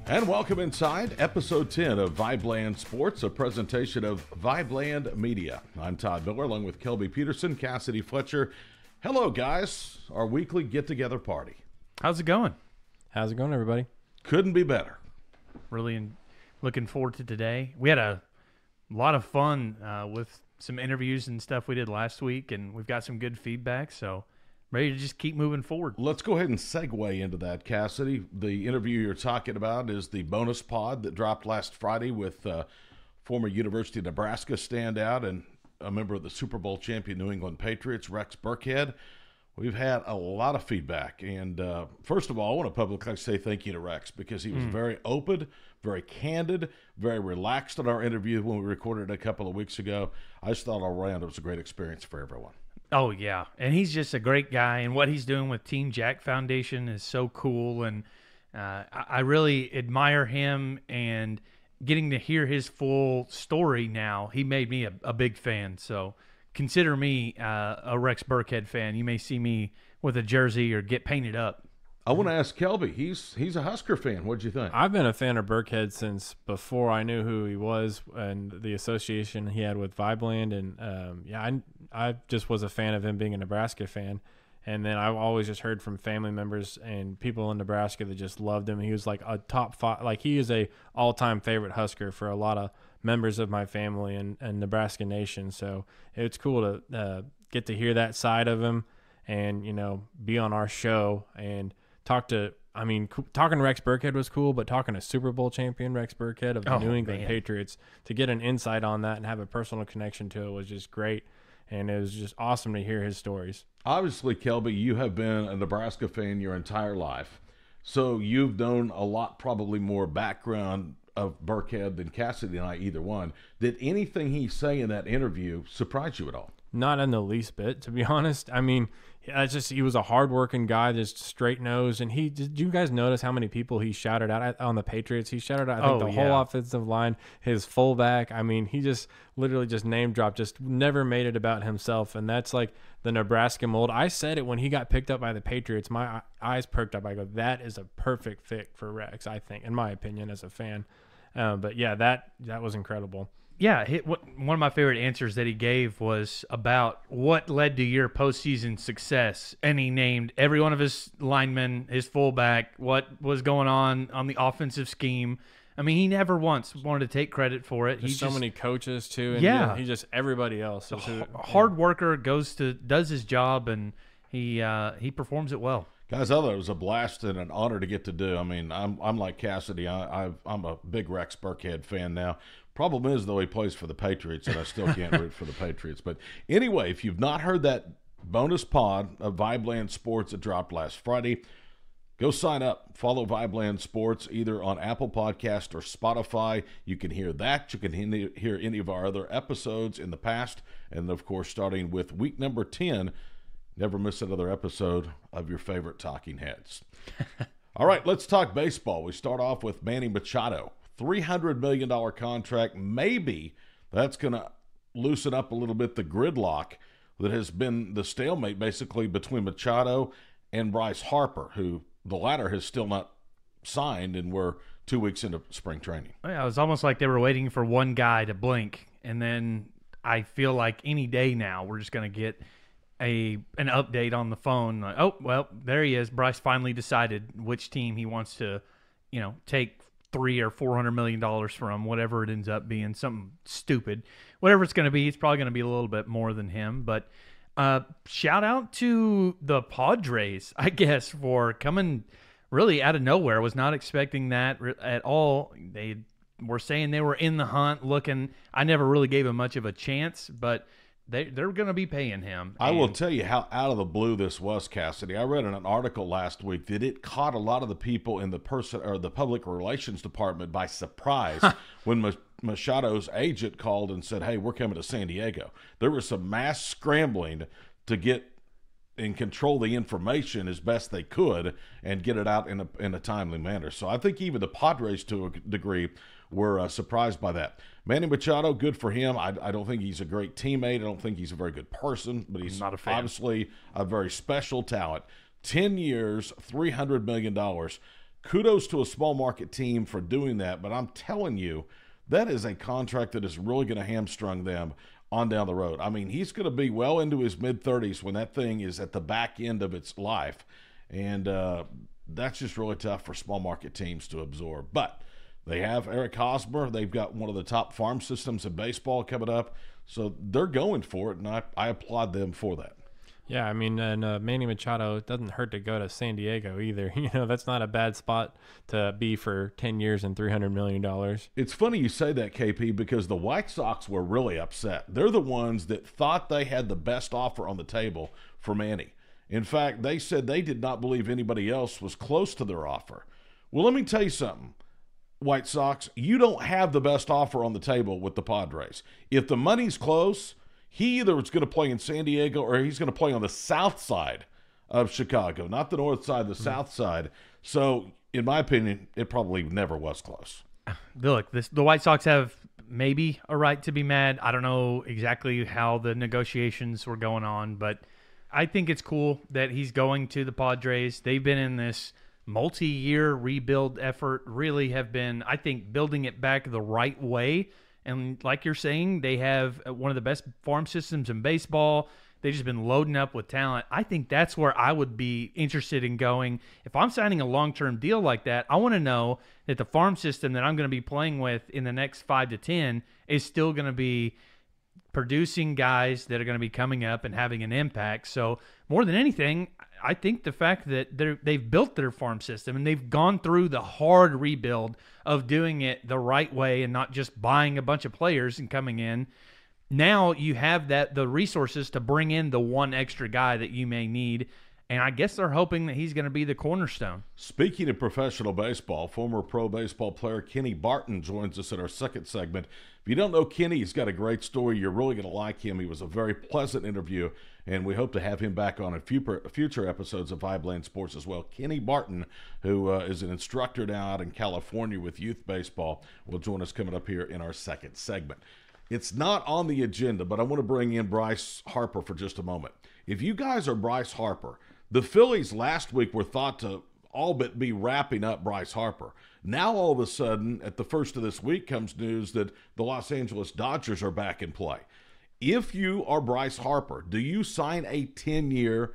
And welcome inside episode 10 of VIBELAND Sports, a presentation of VIBELAND Media. I'm Todd Miller, along with Kelby Peterson, Casady Fletcher. Hello, guys. Our weekly get-together party. How's it going? How's it going, everybody? Couldn't be better. Really looking forward to today. We had a lot of fun with some interviews and stuff we did last week, and we've got some good feedback, so ready to just keep moving forward. Let's go ahead and segue into that, Casady. The interview you're talking about is the bonus pod that dropped last Friday with former University of Nebraska standout and a member of the Super Bowl champion New England Patriots, Rex Burkhead. We've had a lot of feedback, and first of all, I want to publicly say thank you to Rex because he was very open, very candid, very relaxed in our interview when we recorded it a couple of weeks ago. I just thought all around it was a great experience for everyone. Oh, yeah, and he's just a great guy, and what he's doing with Team Jack Foundation is so cool, and I really admire him, and getting to hear his full story now, he made me a big fan, so consider me a Rex Burkhead fan. You may see me with a jersey or get painted up. I want to ask Kelby. He's a Husker fan. What'd you think? I've been a fan of Burkhead since before I knew who he was and the association he had with VIBELAND. And, I just was a fan of him being a Nebraska fan. And then I've always just heard from family members and people in Nebraska that just loved him. He was like a top five. Like, he is a all-time favorite Husker for a lot of members of my family and Nebraska Nation. So it's cool to get to hear that side of him and, be on our show and talking to Rex Burkhead was cool, but talking to Super Bowl champion Rex Burkhead of the New England Patriots, to get an insight on that and have a personal connection to it was just great. And it was just awesome to hear his stories. Obviously, Kelby, you have been a Nebraska fan your entire life. So you've known a lot, probably more background of Burkhead than Casady and I, either one. Did anything he say in that interview surprise you at all? Not in the least bit, to be honest. I mean, he was a hardworking guy, just straight nose. And did you guys notice how many people he shouted out on the Patriots? He shouted out, I think, the whole offensive line, his fullback. I mean, he just literally just name dropped, just never made it about himself. And that's like the Nebraska mold. I said it when he got picked up by the Patriots. My eyes perked up. I go, that is a perfect fit for Rex, I think, in my opinion, as a fan. But yeah, that was incredible. Yeah, one of my favorite answers that he gave was about what led to your postseason success, and he named every one of his linemen, his fullback, what was going on the offensive scheme. I mean, he never once wanted to take credit for it. There's so many coaches too, and he just everybody else. Hard worker, does his job, and he performs it well. Guys, I thought it was a blast and an honor to get to do. I mean, I'm like Casady. I'm a big Rex Burkhead fan now. Problem is, though, he plays for the Patriots, and I still can't root for the Patriots. But anyway, if you've not heard that bonus pod of VIBELAND Sports that dropped last Friday, go sign up. Follow VIBELAND Sports either on Apple Podcast or Spotify. You can hear that. You can hear any of our other episodes in the past. And, of course, starting with week number 10, never miss another episode of your favorite talking heads. All right, let's talk baseball. We start off with Manny Machado. $300 million contract. Maybe that's going to loosen up a little bit the gridlock that has been the stalemate basically between Machado and Bryce Harper, who the latter has still not signed, and we're 2 weeks into spring training. Yeah, it was almost like they were waiting for one guy to blink, and then I feel like any day now we're just going to get an update on the phone. Like, oh, well, there he is. Bryce finally decided which team he wants to, take $300 or $400 million from, whatever it ends up being, something stupid. Whatever it's going to be, it's probably going to be a little bit more than him. But shout out to the Padres, I guess, for coming really out of nowhere. Was not expecting that at all. They were saying they were in the hunt, looking. I never really gave him much of a chance, but they're going to be paying him. I will tell you how out of the blue this was, Casady. I read in an article last week that it caught a lot of the people in the public relations department by surprise when Machado's agent called and said, "Hey, we're coming to San Diego." There was some mass scrambling to get and control the information as best they could and get it out in a timely manner. So I think even the Padres, to a degree, were surprised by that. Manny Machado, good for him. I don't think he's a great teammate. I don't think he's a very good person, but he's not a fan. Obviously a very special talent. 10 years, $300 million. kudos to a small market team for doing that. But I'm telling you, that is a contract that is really going to hamstring them on down the road. I mean, he's going to be well into his mid-30s when that thing is at the back end of its life. And that's just really tough for small market teams to absorb. But they have Eric Hosmer. They've got one of the top farm systems in baseball coming up. So they're going for it, and I applaud them for that. Yeah, I mean, and Manny Machado, it doesn't hurt to go to San Diego either. You know, that's not a bad spot to be for 10 years and $300 million. It's funny you say that, KP, because the White Sox were really upset. They're the ones that thought they had the best offer on the table for Manny. In fact, they said they did not believe anybody else was close to their offer. Well, let me tell you something, White Sox. You don't have the best offer on the table with the Padres. If the money's close, he either is going to play in San Diego or he's going to play on the south side of Chicago, not the north side, the south side. So, in my opinion, it probably never was close. Look, the White Sox have maybe a right to be mad. I don't know exactly how the negotiations were going on, but I think it's cool that he's going to the Padres. They've been in this multi-year rebuild effort, really have been, I think, building it back the right way. And like you're saying, they have one of the best farm systems in baseball. They've just been loading up with talent. I think that's where I would be interested in going. If I'm signing a long-term deal like that, I want to know that the farm system that I'm going to be playing with in the next 5 to 10 is still going to be producing guys that are going to be coming up and having an impact. So more than anything, I think the fact that they've built their farm system and they've gone through the hard rebuild of doing it the right way and not just buying a bunch of players and coming in. Now you have the resources to bring in the one extra guy that you may need. And I guess they're hoping that he's going to be the cornerstone. Speaking of professional baseball, former pro baseball player Kenny Barton joins us in our second segment. If you don't know Kenny, he's got a great story. You're really going to like him. He was a very pleasant interview, and we hope to have him back on in future episodes of VIBELAND Sports as well. Kenny Barton, who is an instructor now out in California with youth baseball, will join us coming up here in our second segment. It's not on the agenda, but I want to bring in Bryce Harper for just a moment. If you guys are Bryce Harper, the Phillies last week were thought to all but be wrapping up Bryce Harper. Now all of a sudden, at the first of this week, comes news that the Los Angeles Dodgers are back in play. If you are Bryce Harper, do you sign a 10-year,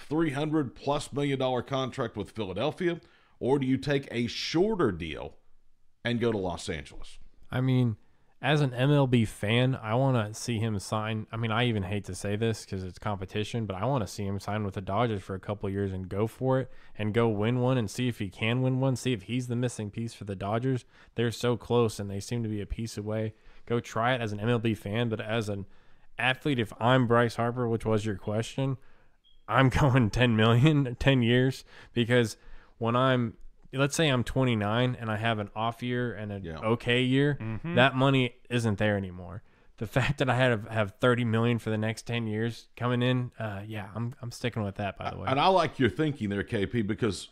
$300+ million contract with Philadelphia, or do you take a shorter deal and go to Los Angeles? I mean, as an MLB fan, I want to see him sign. I mean, I even hate to say this because it's competition, but I want to see him sign with the Dodgers for a couple of years and go for it and go win one and see if he can win one, see if he's the missing piece for the Dodgers. They're so close and they seem to be a piece away. Go try it as an MLB fan, but as an athlete, if I'm Bryce Harper, which was your question, I'm going 10 million, 10 years, because when let's say I'm 29 and I have an off year and an okay year, that money isn't there anymore. The fact that I have 30 million for the next 10 years coming in, I'm sticking with that, by the way. And I like your thinking there, KP, because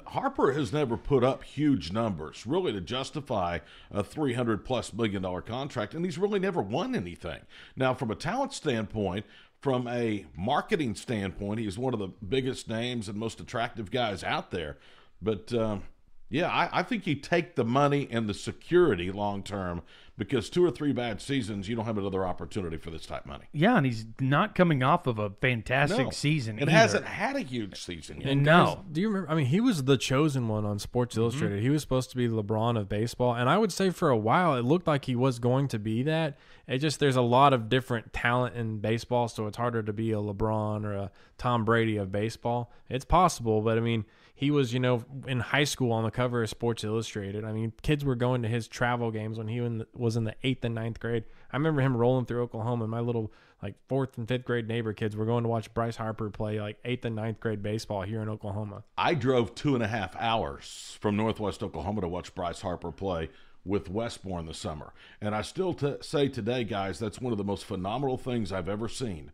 Harper has never put up huge numbers really to justify a $300+ million contract, and he's really never won anything. Now, from a talent standpoint, from a marketing standpoint, he's one of the biggest names and most attractive guys out there. But, I think you take the money and the security long-term, because 2 or 3 bad seasons, you don't have another opportunity for this type of money. Yeah, and he's not coming off of a fantastic season either. It hasn't had a huge season yet. And guys, do you remember? I mean, he was the chosen one on Sports Illustrated. He was supposed to be LeBron of baseball, and I would say for a while it looked like he was going to be that. There's a lot of different talent in baseball, so it's harder to be a LeBron or a Tom Brady of baseball. It's possible, but I mean, he was, in high school on the cover of Sports Illustrated. I mean, kids were going to his travel games when he was in the 8th and 9th grade. I remember him rolling through Oklahoma, and my little 4th and 5th grade neighbor kids were going to watch Bryce Harper play 8th and 9th grade baseball here in Oklahoma. I drove 2.5 hours from Northwest Oklahoma to watch Bryce Harper play with Westbourne this summer. And I still say today, guys, that's one of the most phenomenal things I've ever seen.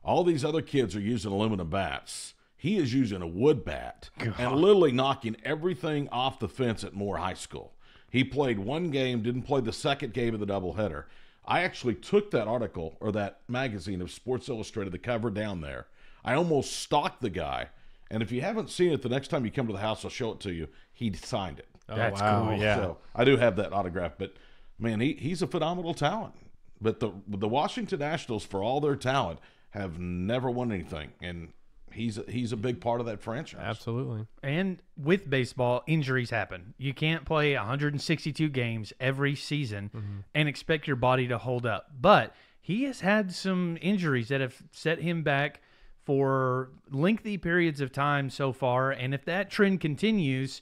All these other kids are using aluminum bats. He is using a wood bat and literally knocking everything off the fence at Moore High School. He played one game, didn't play the second game of the doubleheader. I actually took that article, or that magazine of Sports Illustrated, the cover down there. I almost stalked the guy And if you haven't seen it, the next time you come to the house, I'll show it to you. He signed it. Oh, That's wow. cool. Yeah. So I do have that autograph, but man, he's a phenomenal talent. But the Washington Nationals, for all their talent, have never won anything, and he's a big part of that franchise. Absolutely. And with baseball, injuries happen. You can't play 162 games every season and expect your body to hold up. But he has had some injuries that have set him back for lengthy periods of time so far. And if that trend continues,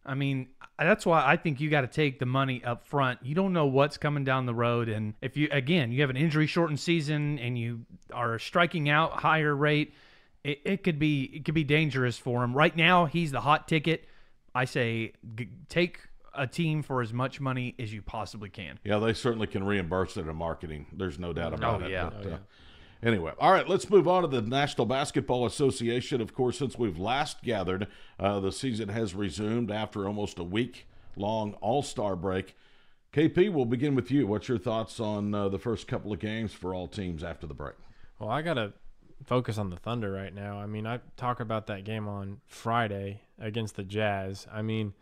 I mean, that's why I think you got to take the money up front. You don't know what's coming down the road. And if you have an injury-shortened season and you are striking out higher rate, it could be dangerous for him. Right now, he's the hot ticket. I say take a team for as much money as you possibly can. Yeah, they certainly can reimburse it in marketing. There's no doubt about it. Yeah. But, anyway, all right, let's move on to the National Basketball Association. Of course, since we've last gathered, the season has resumed after almost a week-long All-Star break. KP, we'll begin with you. What's your thoughts on the first couple of games for all teams after the break? Well, I got to focus on the Thunder right now. I mean, I talk about that game on Friday against the Jazz. I mean,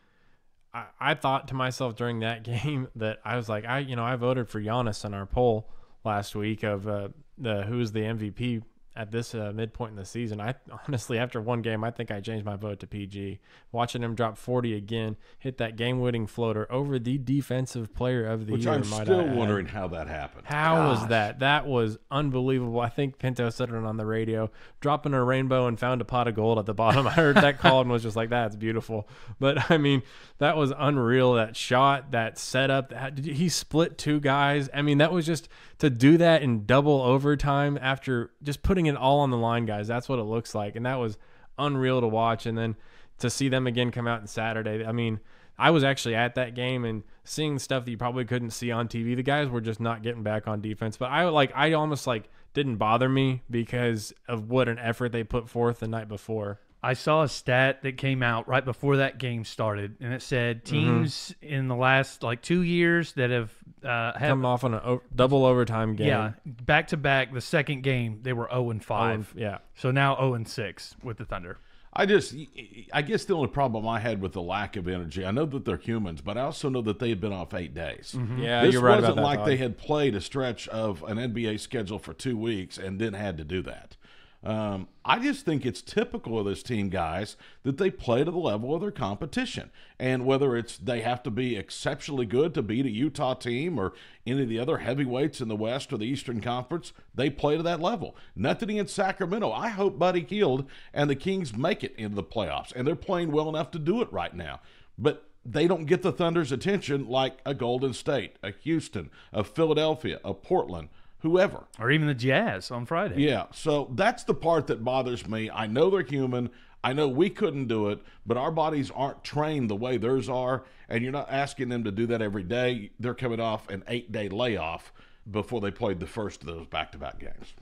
I thought to myself during that game that I was like, I voted for Giannis on our poll last week of who's the MVP at this midpoint in the season. I honestly, after one game, I think I changed my vote to PG. Watching him drop 40 again, hit that game-winning floater over the defensive player of the Which year. I'm still wondering how that happened. How was that? That was unbelievable. I think Pinto said it on the radio, dropping a rainbow and found a pot of gold at the bottom. I heard that call and was just like, that's beautiful. But, I mean, that was unreal. That shot, that setup, he split two guys. I mean, that was just to do that in double overtime after just putting it all on the line, guys. That's what it looks like. And that was unreal to watch. And then to see them again come out on Saturday. I mean, I was actually at that game and seeing stuff that you probably couldn't see on TV. The guys were just not getting back on defense. But I almost didn't bother me because of what an effort they put forth the night before. I saw a stat that came out right before that game started, and it said teams in the last 2 years that have come off on a double overtime game. Yeah, back to back. The second game they were 0-5. Yeah. So now 0-6 with the Thunder. I guess the only problem I had with the lack of energy, I know that they're humans, but I also know that they had been off 8 days. Yeah, this you're right wasn't about that, like Todd. they had played a stretch of an NBA schedule for 2 weeks and then had to do that. I just think it's typical of this team, guys, that they play to the level of their competition. And whether it's they have to be exceptionally good to beat a Utah team or any of the other heavyweights in the West or the Eastern Conference, they play to that level. Nothing against Sacramento. I hope Buddy Hield and the Kings make it into the playoffs, and they're playing well enough to do it right now. But they don't get the Thunder's attention like a Golden State, a Houston, a Philadelphia, a Portland, whoever. Or even the Jazz on Friday. Yeah, so that's the part that bothers me. I know they're human. I know we couldn't do it, but our bodies aren't trained the way theirs are, and you're not asking them to do that every day. They're coming off an 8-day layoff before they played the first of those back-to-back games.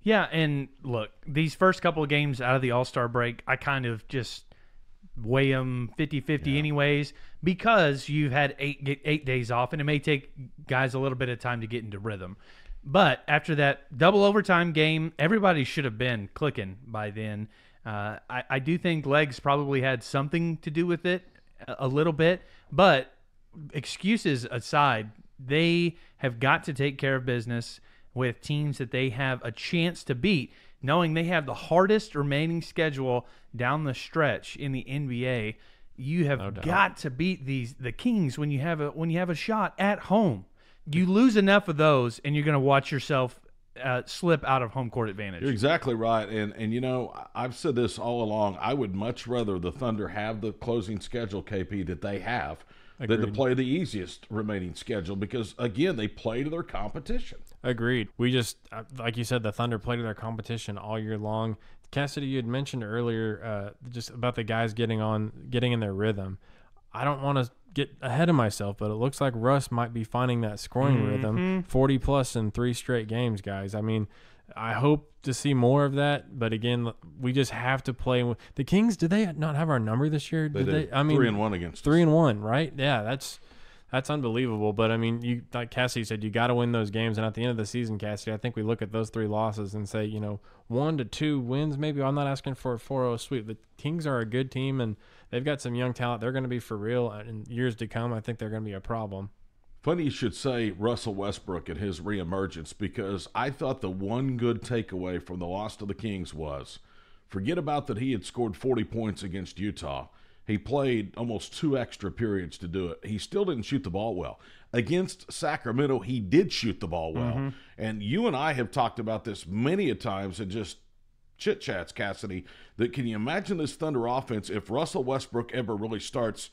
Yeah, and look, these first couple of games out of the All-Star break, I kind of just weigh them 50-50 anyways, because you've had eight days off, and it may take guys a little bit of time to get into rhythm. But after that double overtime game, everybody should have been clicking by then. I do think legs probably had something to do with it a little bit. But excuses aside, they have got to take care of business with teams that they have a chance to beat, knowing they have the hardest remaining schedule down the stretch in the NBA. You have got to beat the Kings when you have a shot at home. You lose enough of those, and you're going to watch yourself slip out of home court advantage. You're exactly right. And I've said this all along. I would much rather the Thunder have the closing schedule, KP, that they have than to play the easiest remaining schedule because, again, they play to their competition. Agreed. We just, like you said, the Thunder play to their competition all year long. Casady, you had mentioned earlier just about the guys getting in their rhythm. I don't want to get ahead of myself, but it looks like Russ might be finding that scoring rhythm, 40-plus in 3 straight games, guys. I mean, I hope to see more of that, but again, we just have to play. The Kings, did they not have our number this year? They did. I mean, 3-1 against us. 3-1, right? Yeah, That's unbelievable. But, I mean, like Cassie said, you got to win those games. And at the end of the season, Cassie, I think we look at those 3 losses and say, 1 to 2 wins maybe. I'm not asking for a 4-0 sweep. The Kings are a good team, and they've got some young talent. They're going to be for real. In years to come, I think they're going to be a problem. Funny you should say Russell Westbrook and his reemergence, because I thought the one good takeaway from the loss to the Kings was, forget about that he had scored 40 points against Utah. He played almost 2 extra periods to do it. He still didn't shoot the ball well. Against Sacramento, he did shoot the ball well. And you and I have talked about this many a times and just chit-chats, Casady, that can you imagine this Thunder offense if Russell Westbrook ever really starts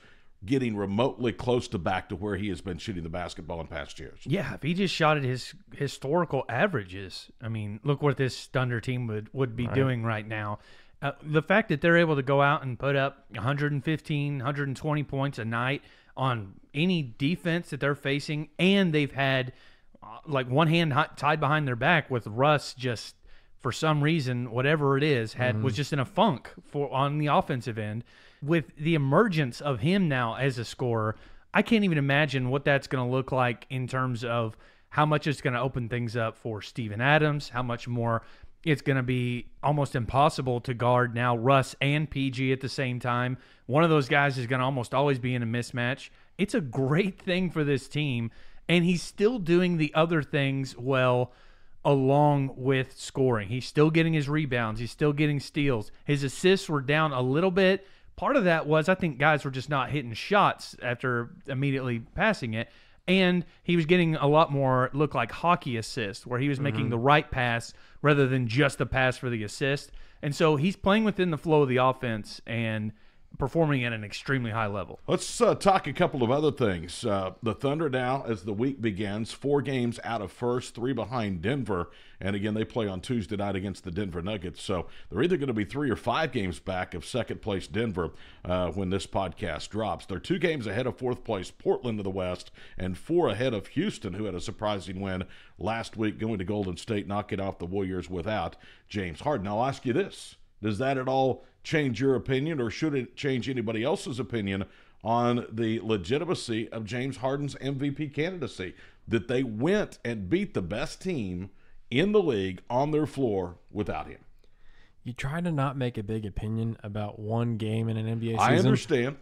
getting remotely close to back to where he has been shooting the basketball in past years? Yeah, if he just shot at his historical averages, I mean, look what this Thunder team would be doing right now. The fact that they're able to go out and put up 115, 120 points a night on any defense that they're facing, and they've had like one hand tied behind their back with Russ just for some reason, whatever it is, was just in a funk on the offensive end. With the emergence of him now as a scorer, I can't even imagine what that's going to look like in terms of how much it's going to open things up for Steven Adams, how much more it's going to be almost impossible to guard now Russ and PG at the same time. One of those guys is going to almost always be in a mismatch. It's a great thing for this team, and he's still doing the other things well along with scoring. He's still getting his rebounds. He's still getting steals. His assists were down a little bit. Part of that was I think guys were just not hitting shots after immediately passing it. And he was getting a lot more look like hockey assists where he was making the right pass rather than just the pass for the assist. And so he's playing within the flow of the offense and performing at an extremely high level. Let's talk a couple of other things. The Thunder now, as the week begins, 4 games out of first, 3 behind Denver. And again, they play on Tuesday night against the Denver Nuggets. So they're either going to be 3 or 5 games back of second place Denver when this podcast drops. They're 2 games ahead of fourth place Portland to the west and 4 ahead of Houston, who had a surprising win last week going to Golden State, knocking off the Warriors without James Harden. I'll ask you this. Does that at all change your opinion, or should it change anybody else's opinion on the legitimacy of James Harden's MVP candidacy? That they went and beat the best team in the league on their floor without him. You try to not make a big opinion about one game in an NBA season. I understand.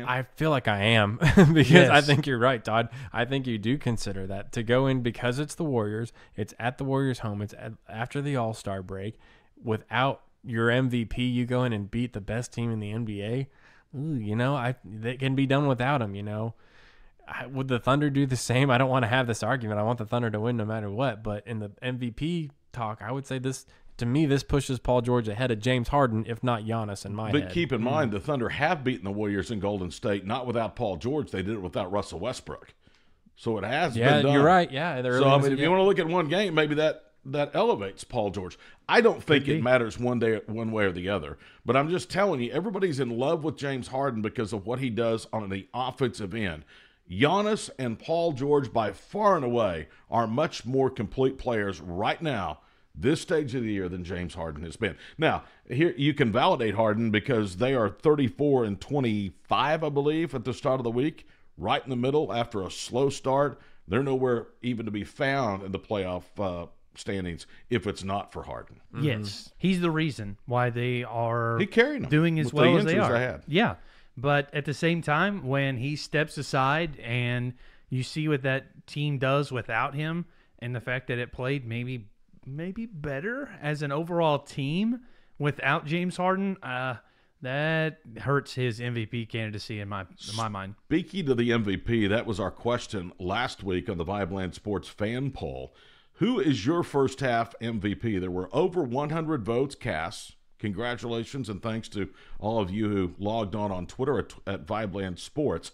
I feel like I am because I think you're right, Todd. I think you do consider that to go in because it's the Warriors. It's at the Warriors' home. It's after the All-Star break. Without your MVP, you go in and beat the best team in the NBA. They can be done without him. Would the Thunder do the same? I don't want to have this argument. I want the Thunder to win no matter what. But in the MVP talk, I would say this. To me, this pushes Paul George ahead of James Harden, if not Giannis, in my head. But keep in mind, the Thunder have beaten the Warriors in Golden State, not without Paul George. They did it without Russell Westbrook. So it has been done. Yeah, you're right. Yeah. So, I mean, if you want to look at one game, maybe that elevates Paul George. I don't think it matters one way or the other. But I'm just telling you, everybody's in love with James Harden because of what he does on the offensive end. Giannis and Paul George, by far and away, are much more complete players right now, this stage of the year, than James Harden has been. Now, here you can validate Harden because they are 34-25, I believe, at the start of the week, right in the middle after a slow start. They're nowhere even to be found in the playoff standings if it's not for Harden. Yes, he's the reason why they are doing as well as they are. Yeah, but at the same time, when he steps aside and you see what that team does without him, and the fact that it played maybe better as an overall team without James Harden, that hurts his MVP candidacy in my mind. Speaking to the MVP, that was our question last week on the VIBELAND Sports fan poll. Who is your first half MVP? There were over 100 votes cast. Congratulations and thanks to all of you who logged on Twitter at VIBELAND Sports.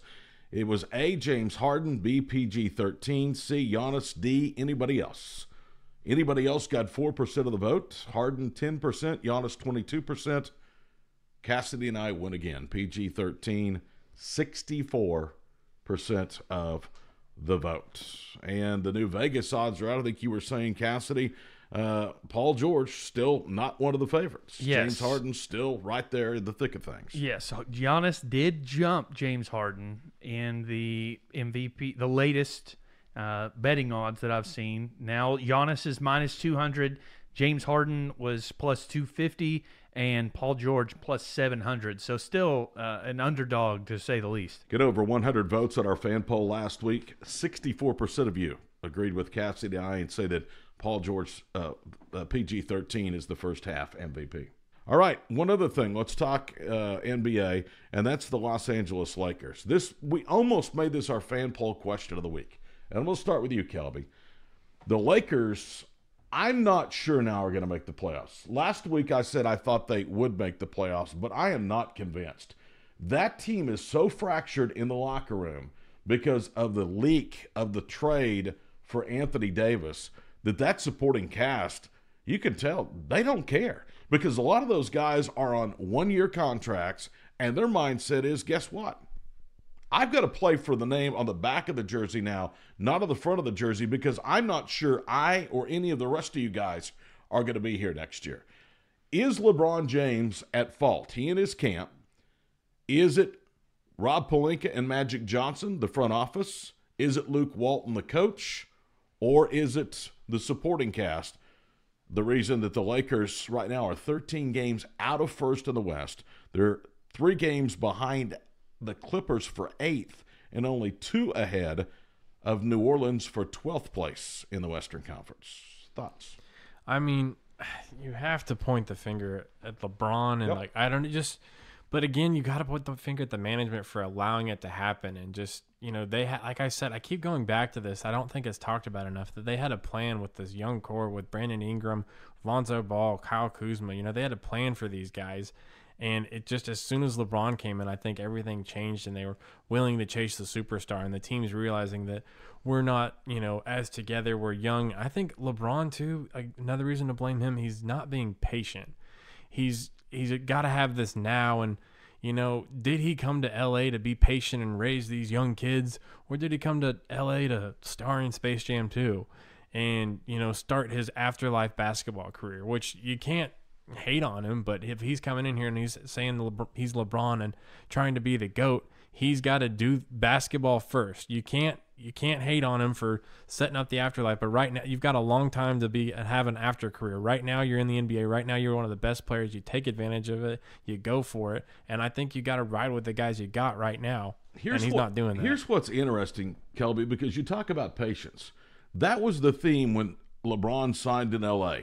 It was A, James Harden, B, PG-13, C, Giannis, D, anybody else. Anybody else got 4% of the vote. Harden 10%, Giannis 22%. Casady and I win again. PG-13, 64% of the vote. And the new Vegas odds are out. I think you were saying, Casady, Paul George still not one of the favorites. Yes. James Harden still right there in the thick of things. Yes, Giannis did jump James Harden in the MVP, the latest betting odds that I've seen. Now Giannis is minus 200, James Harden was plus 250, and Paul George plus 700. So still an underdog to say the least. Get over 100 votes on our fan poll last week. 64% of you agreed with Casady and I and say that Paul George, PG-13 is the first half MVP. All right, one other thing. Let's talk NBA, and that's the Los Angeles Lakers. We almost made this our fan poll question of the week. And we'll start with you, Kelby. The Lakers, I'm not sure now are going to make the playoffs. Last week I said I thought they would make the playoffs, but I am not convinced. That team is so fractured in the locker room because of the leak of the trade for Anthony Davis that supporting cast, you can tell they don't care, because a lot of those guys are on one-year contracts, and their mindset is, guess what? I've got to play for the name on the back of the jersey now, not on the front of the jersey, because I'm not sure I or any of the rest of you guys are going to be here next year. Is LeBron James at fault? He and his camp. Is it Rob Pelinka and Magic Johnson, the front office? Is it Luke Walton, the coach? Or is it the supporting cast? The reason that the Lakers right now are 13 games out of first in the West. They're 3 games behind the Clippers for 8th and only 2 ahead of New Orleans for 12th place in the Western Conference. Thoughts? I mean, you have to point the finger at LeBron and but again, you got to point the finger at the management for allowing it to happen. And just, like I said, I keep going back to this. I don't think it's talked about enough that they had a plan with this young core with Brandon Ingram, Lonzo Ball, Kyle Kuzma. They had a plan for these guys. And it just, as soon as LeBron came in, I think everything changed and they were willing to chase the superstar. And the team's realizing that we're not, as together, we're young. I think LeBron, too, another reason to blame him, he's not being patient. He's got to have this now. And, did he come to L.A. to be patient and raise these young kids? Or did he come to L.A. to star in Space Jam 2 and, start his afterlife basketball career, which you can't hate on him. But if he's coming in here and he's saying he's LeBron and trying to be the GOAT, he's got to do basketball first. You can't hate on him for setting up the afterlife, but right now you've got a long time to have an after career. Right now you're in the NBA. Right now you're one of the best players. You take advantage of it. You go for it. And I think you got to ride with the guys you got right now. And he's not doing that. Here's what's interesting, Kelby, because you talk about patience. That was the theme when LeBron signed in LA.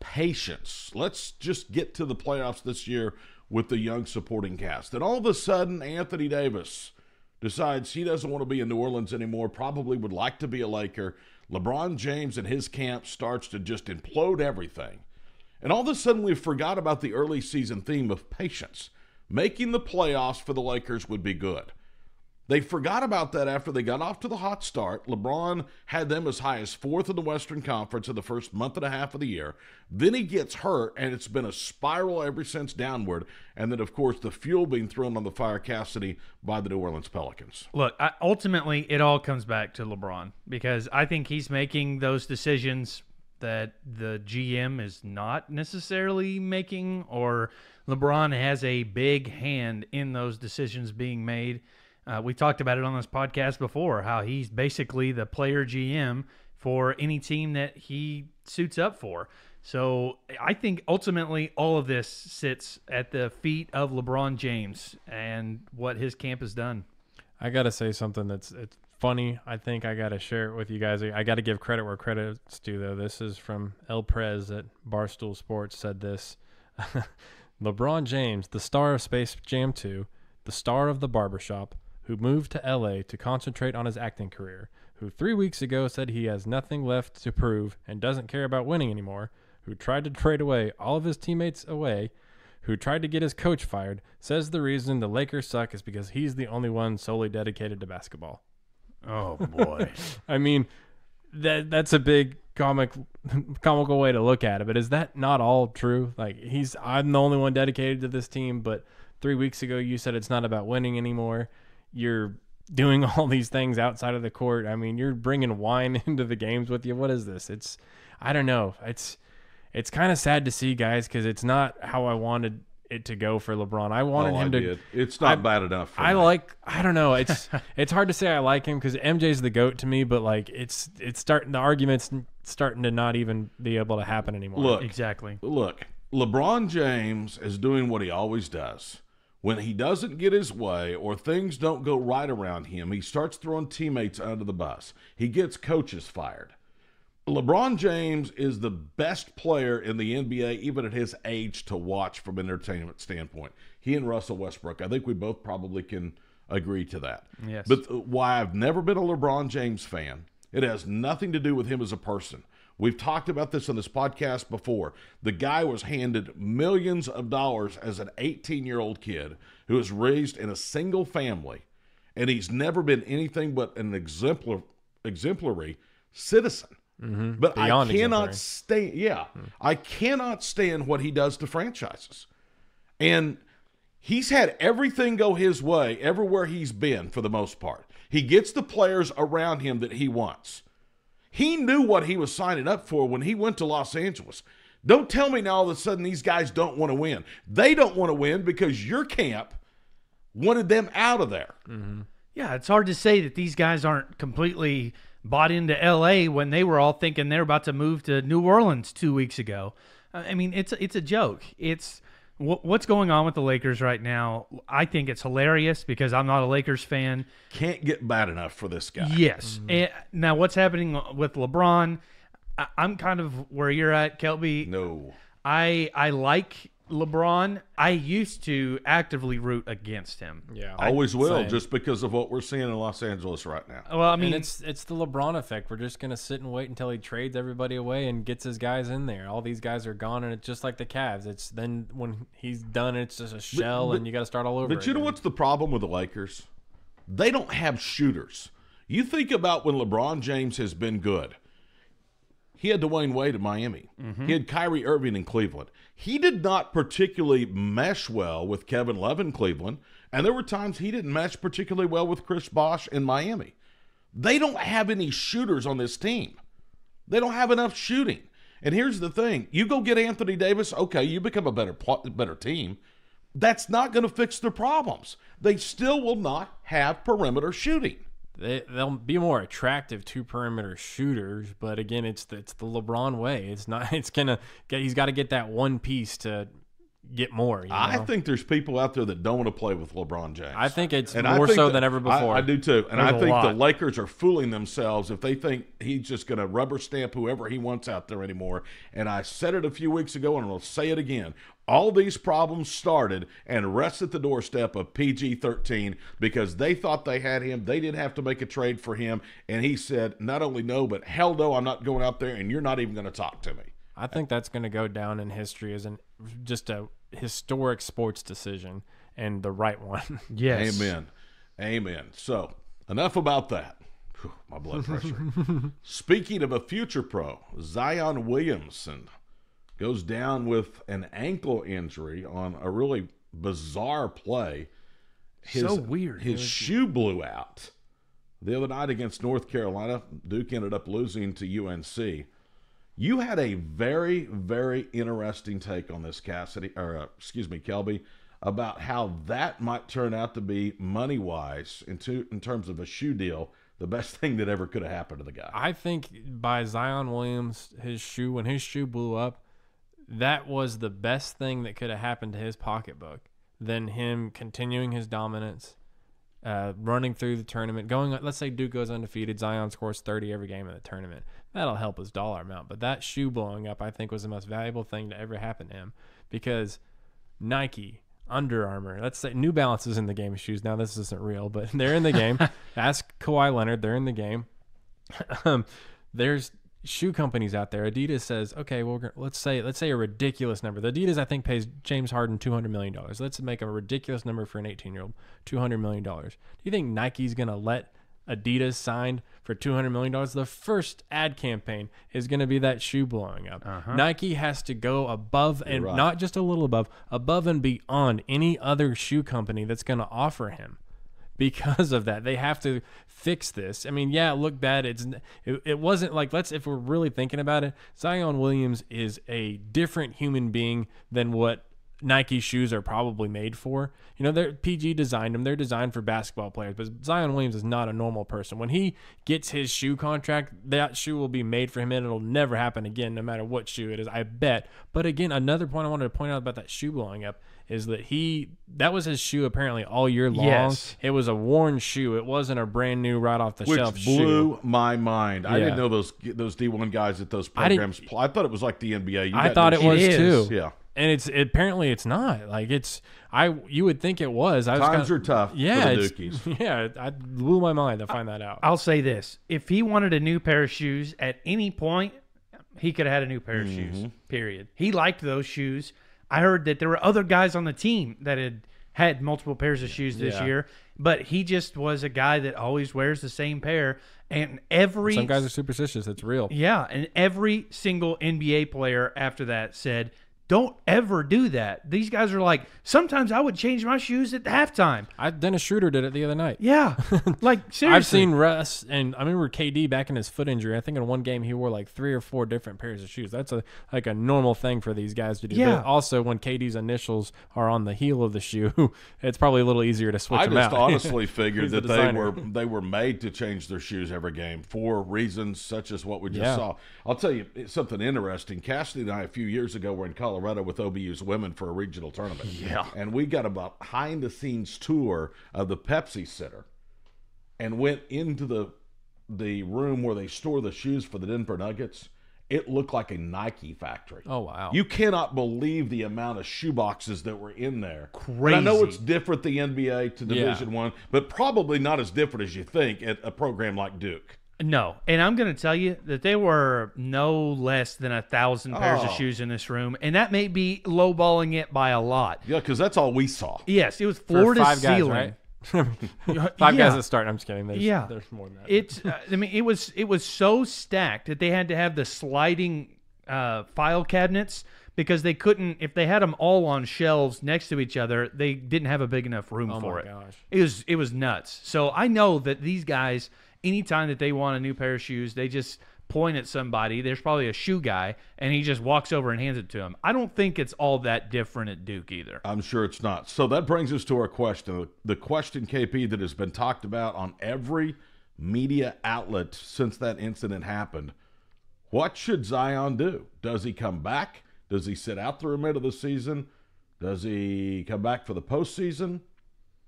Patience. Let's just get to the playoffs this year with the young supporting cast. And all of a sudden, Anthony Davis decides he doesn't want to be in New Orleans anymore, probably would like to be a Laker. LeBron James and his camp starts to just implode everything. And all of a sudden, we forgot about the early season theme of patience. Making the playoffs for the Lakers would be good. They forgot about that after they got off to the hot start. LeBron had them as high as 4th in the Western Conference in the first month and a half of the year. Then he gets hurt, and it's been a spiral ever since downward. And then, of course, the fuel being thrown on the fire, Casady, by the New Orleans Pelicans. Look, ultimately, it all comes back to LeBron, because I think he's making those decisions that the GM is not necessarily making, or LeBron has a big hand in those decisions being made. We talked about it on this podcast before, how he's basically the player GM for any team that he suits up for. So I think ultimately all of this sits at the feet of LeBron James and what his camp has done. I got to say something it's funny. I think I got to share it with you guys. I got to give credit where credit's due, though. This is from El Prez at Barstool Sports, said this. LeBron James, the star of Space Jam 2, the star of The Barbershop, who moved to L.A. to concentrate on his acting career, who 3 weeks ago said he has nothing left to prove and doesn't care about winning anymore, who tried to trade away all of his teammates away, who tried to get his coach fired, says the reason the Lakers suck is because he's the only one solely dedicated to basketball. Oh, boy. I mean, that's a big comical way to look at it, but is that not all true? Like, I'm the only one dedicated to this team, but 3 weeks ago you said it's not about winning anymore. You're doing all these things outside of the court. I mean, you're bringing wine into the games with you. What is this? I don't know. it's kind of sad to see, guys, because it's not how I wanted it to go for LeBron. I wanted him to. It's not bad enough for me. I don't know. It's hard to say I like him because MJ's the GOAT to me, but like it's starting, the argument's starting to not even be able to happen anymore. Look, Exactly. Look, LeBron James is doing what he always does. When he doesn't get his way or things don't go right around him, he starts throwing teammates under the bus. He gets coaches fired. LeBron James is the best player in the NBA, even at his age, to watch from an entertainment standpoint. He and Russell Westbrook, I think we both probably can agree to that. Yes. But why I've never been a LeBron James fan, it has nothing to do with him as a person. We've talked about this on this podcast before. The guy was handed millions of dollars as an 18-year-old kid who was raised in a single family, and he's never been anything but an exemplary citizen. Mm-hmm. But Beyond I cannot exemplary. stand. I cannot stand what he does to franchises, and he's had everything go his way everywhere he's been for the most part. He gets the players around him that he wants. He knew what he was signing up for when he went to Los Angeles. Don't tell me now all of a sudden these guys don't want to win. They don't want to win because your camp wanted them out of there. Mm-hmm. Yeah, it's hard to say that these guys aren't completely bought into L.A. when they were all thinking they're about to move to New Orleans 2 weeks ago. I mean, it's a joke. It's what's going on with the Lakers right now. I think it's hilarious because I'm not a Lakers fan. Can't get bad enough for this guy. Yes. And now, what's happening with LeBron? I'm kind of where you're at, Kelby. No. I like LeBron. I used to actively root against him. Yeah, Always will, same. just because of what we're seeing in Los Angeles right now. Well, I mean, and it's the LeBron effect. We're just gonna sit and wait until he trades everybody away and gets his guys in there. All these guys are gone, and it's just like the Cavs. It's then when he's done, it's just a shell, and you got to start all over. But you know again. what's the problem with the Lakers? They don't have shooters. You think about when LeBron James has been good. He had Dwayne Wade in Miami. Mm-hmm. He had Kyrie Irving in Cleveland. He did not particularly mesh well with Kevin Love in Cleveland, and there were times he didn't mesh particularly well with Chris Bosh in Miami. They don't have any shooters on this team. They don't have enough shooting. And here's the thing. You go get Anthony Davis, okay, you become a better team. That's not going to fix their problems. They still will not have perimeter shooting. They'll be more attractive to perimeter shooters, but again, it's the LeBron way. It's not. It's gonna get. He's got to get that one piece to get more. You know? I think there's people out there that don't want to play with LeBron James. I think it's And more I think so that- than ever before. I do too. And There's I a think the lot. Lakers are fooling themselves if they think he's just going to rubber stamp whoever he wants out there anymore. And I said it a few weeks ago, and I'll say it again. All these problems started and rest at the doorstep of PG-13 because they thought they had him. They didn't have to make a trade for him. And he said, not only no, but hell no, I'm not going out there, and you're not even going to talk to me. I think that's going to go down in history as just a historic sports decision and the right one. yes. Amen. Amen. So, enough about that. Whew, my blood pressure. Speaking of a future pro, Zion Williamson goes down with an ankle injury on a really bizarre play. So weird. His shoe blew out the other night against North Carolina. Duke ended up losing to UNC. You had a very, very interesting take on this, Kelby, about how that might turn out to be money-wise in terms of a shoe deal, the best thing that ever could have happened to the guy. I think by Zion Williams, when his shoe blew up, that was the best thing that could have happened to his pocketbook than him continuing his dominance, running through the tournament, let's say Duke goes undefeated, Zion scores 30 every game in the tournament. That'll help his dollar amount. But that shoe blowing up, I think, was the most valuable thing to ever happen to him because Nike, Under Armour, let's say New Balance is in the game of shoes. Now, this isn't real, but they're in the game. Ask Kawhi Leonard. They're in the game. There's shoe companies out there. Adidas says, okay, well, let's say a ridiculous number. The Adidas, I think, pays James Harden $200 million. Let's make a ridiculous number for an 18-year-old, $200 million. Do you think Nike's going to let Adidas sign for $200 million? The first ad campaign is going to be that shoe blowing up. Nike has to go above and not just a little above and beyond any other shoe company that's going to offer him. because of that. They have to fix this. I mean, yeah, it looked bad. It wasn't like, if we're really thinking about it, Zion Williams is a different human being than what Nike shoes are probably made for. You know, they're PG designed them. They're designed for basketball players, but Zion Williams is not a normal person. When he gets his shoe contract, that shoe will be made for him, and it'll never happen again, no matter what shoe it is, I bet. But again, another point I wanted to point out about that shoe blowing up is that that was his shoe apparently all year long. Yes. It was a worn shoe. It wasn't a brand new right off the shelf shoe. Which blew my mind. I Yeah. didn't know those D1 guys at those programs. I thought it was like the NBA. I thought it was too. Yeah. And apparently it's not. Like you would think it was. Times are tough for the Dookies. Yeah, I blew my mind to find that out. I'll say this. If he wanted a new pair of shoes at any point, he could have had a new pair of shoes, period. He liked those shoes. I heard that there were other guys on the team that had multiple pairs of shoes this year, but he just was a guy that always wears the same pair. And Some guys are superstitious. It's real. Yeah, and every single NBA player after that said, don't ever do that. These guys are like, sometimes I would change my shoes at halftime. Dennis Schroeder did it the other night. Yeah, like seriously. I've seen Russ, and I remember KD back in his foot injury. I think in one game he wore like 3 or 4 different pairs of shoes. That's a normal thing for these guys to do. Yeah. But also, when KD's initials are on the heel of the shoe, it's probably a little easier to switch them out. I just honestly figured He's the that designer. they were made to change their shoes every game for reasons such as what we just Yeah. saw. I'll tell you something interesting. Casady and I a few years ago were in Colorado with OBU's women for a regional tournament. Yeah. And we got a behind-the-scenes tour of the Pepsi Center and went into the room where they store the shoes for the Denver Nuggets. It looked like a Nike factory. Oh, wow. You cannot believe the amount of shoe boxes that were in there. Crazy. And I know it's different, the NBA to Division I, but probably not as different as you think at a program like Duke. No, and I'm going to tell you that there were no less than 1,000 pairs of shoes in this room, and that may be lowballing it by a lot. Yeah, because that's all we saw. Yes, it was floor to 5 guys, ceiling. right? 5 Yeah. guys that start. I'm just kidding. Yeah. There's more than that. It's I mean, it was so stacked that they had to have the sliding file cabinets because they couldn't, if they had them all on shelves next to each other, they didn't have a big enough room Oh for my it. gosh. It was nuts. So I know that these guys, anytime that they want a new pair of shoes, they just point at somebody. There's probably a shoe guy, and he just walks over and hands it to him. I don't think it's all that different at Duke either. I'm sure it's not. So that brings us to our question. The question, KP, that has been talked about on every media outlet since that incident happened. What should Zion do? Does he come back? Does he sit out the remainder of the season? Does he come back for the postseason?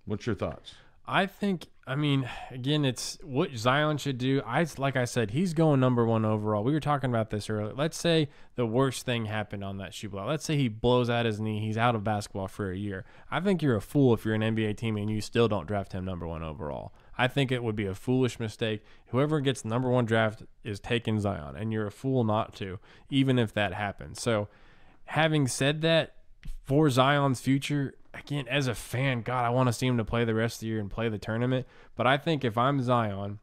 What's your thoughts? I think, I mean, again, it's what Zion should do. Like I said, he's going number 1 overall. We were talking about this earlier. Let's say the worst thing happened on that shoe blow. Let's say he blows out his knee. He's out of basketball for a year. I think you're a fool if you're an NBA team and you still don't draft him number 1 overall. I think it would be a foolish mistake. Whoever gets number 1 draft is taking Zion, and you're a fool not to, even if that happens. So having said that, for Zion's future, again, as a fan, God, I want to see him to play the rest of the year and play the tournament. But I think if I'm Zion,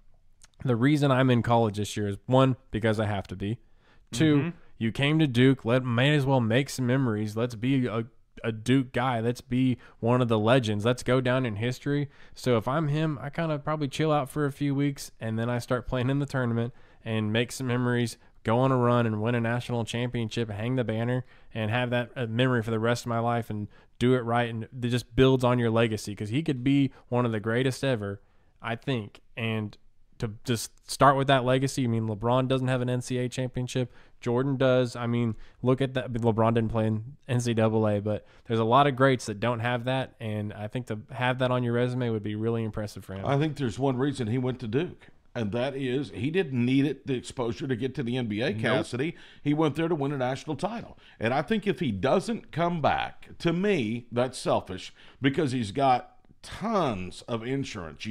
the reason I'm in college this year is, 1, because I have to be. 2, you came to Duke. May as well make some memories. Let's be a Duke guy. Let's be one of the legends. Let's go down in history. So if I'm him, I kind of probably chill out for a few weeks, and then I start playing in the tournament and make some memories, go on a run and win a national championship, hang the banner, and have that memory for the rest of my life and do it right. And it just builds on your legacy, because he could be one of the greatest ever, I think. And to just start with that legacy, I mean, LeBron doesn't have an NCAA championship. Jordan does. I mean, look at that. LeBron didn't play in NCAA, but there's a lot of greats that don't have that. And I think to have that on your resume would be really impressive for him. I think there's one reason he went to Duke, and that is he didn't need the exposure to get to the NBA, Casady. He went there to win a national title. And I think if he doesn't come back, to me, that's selfish, because he's got tons of insurance,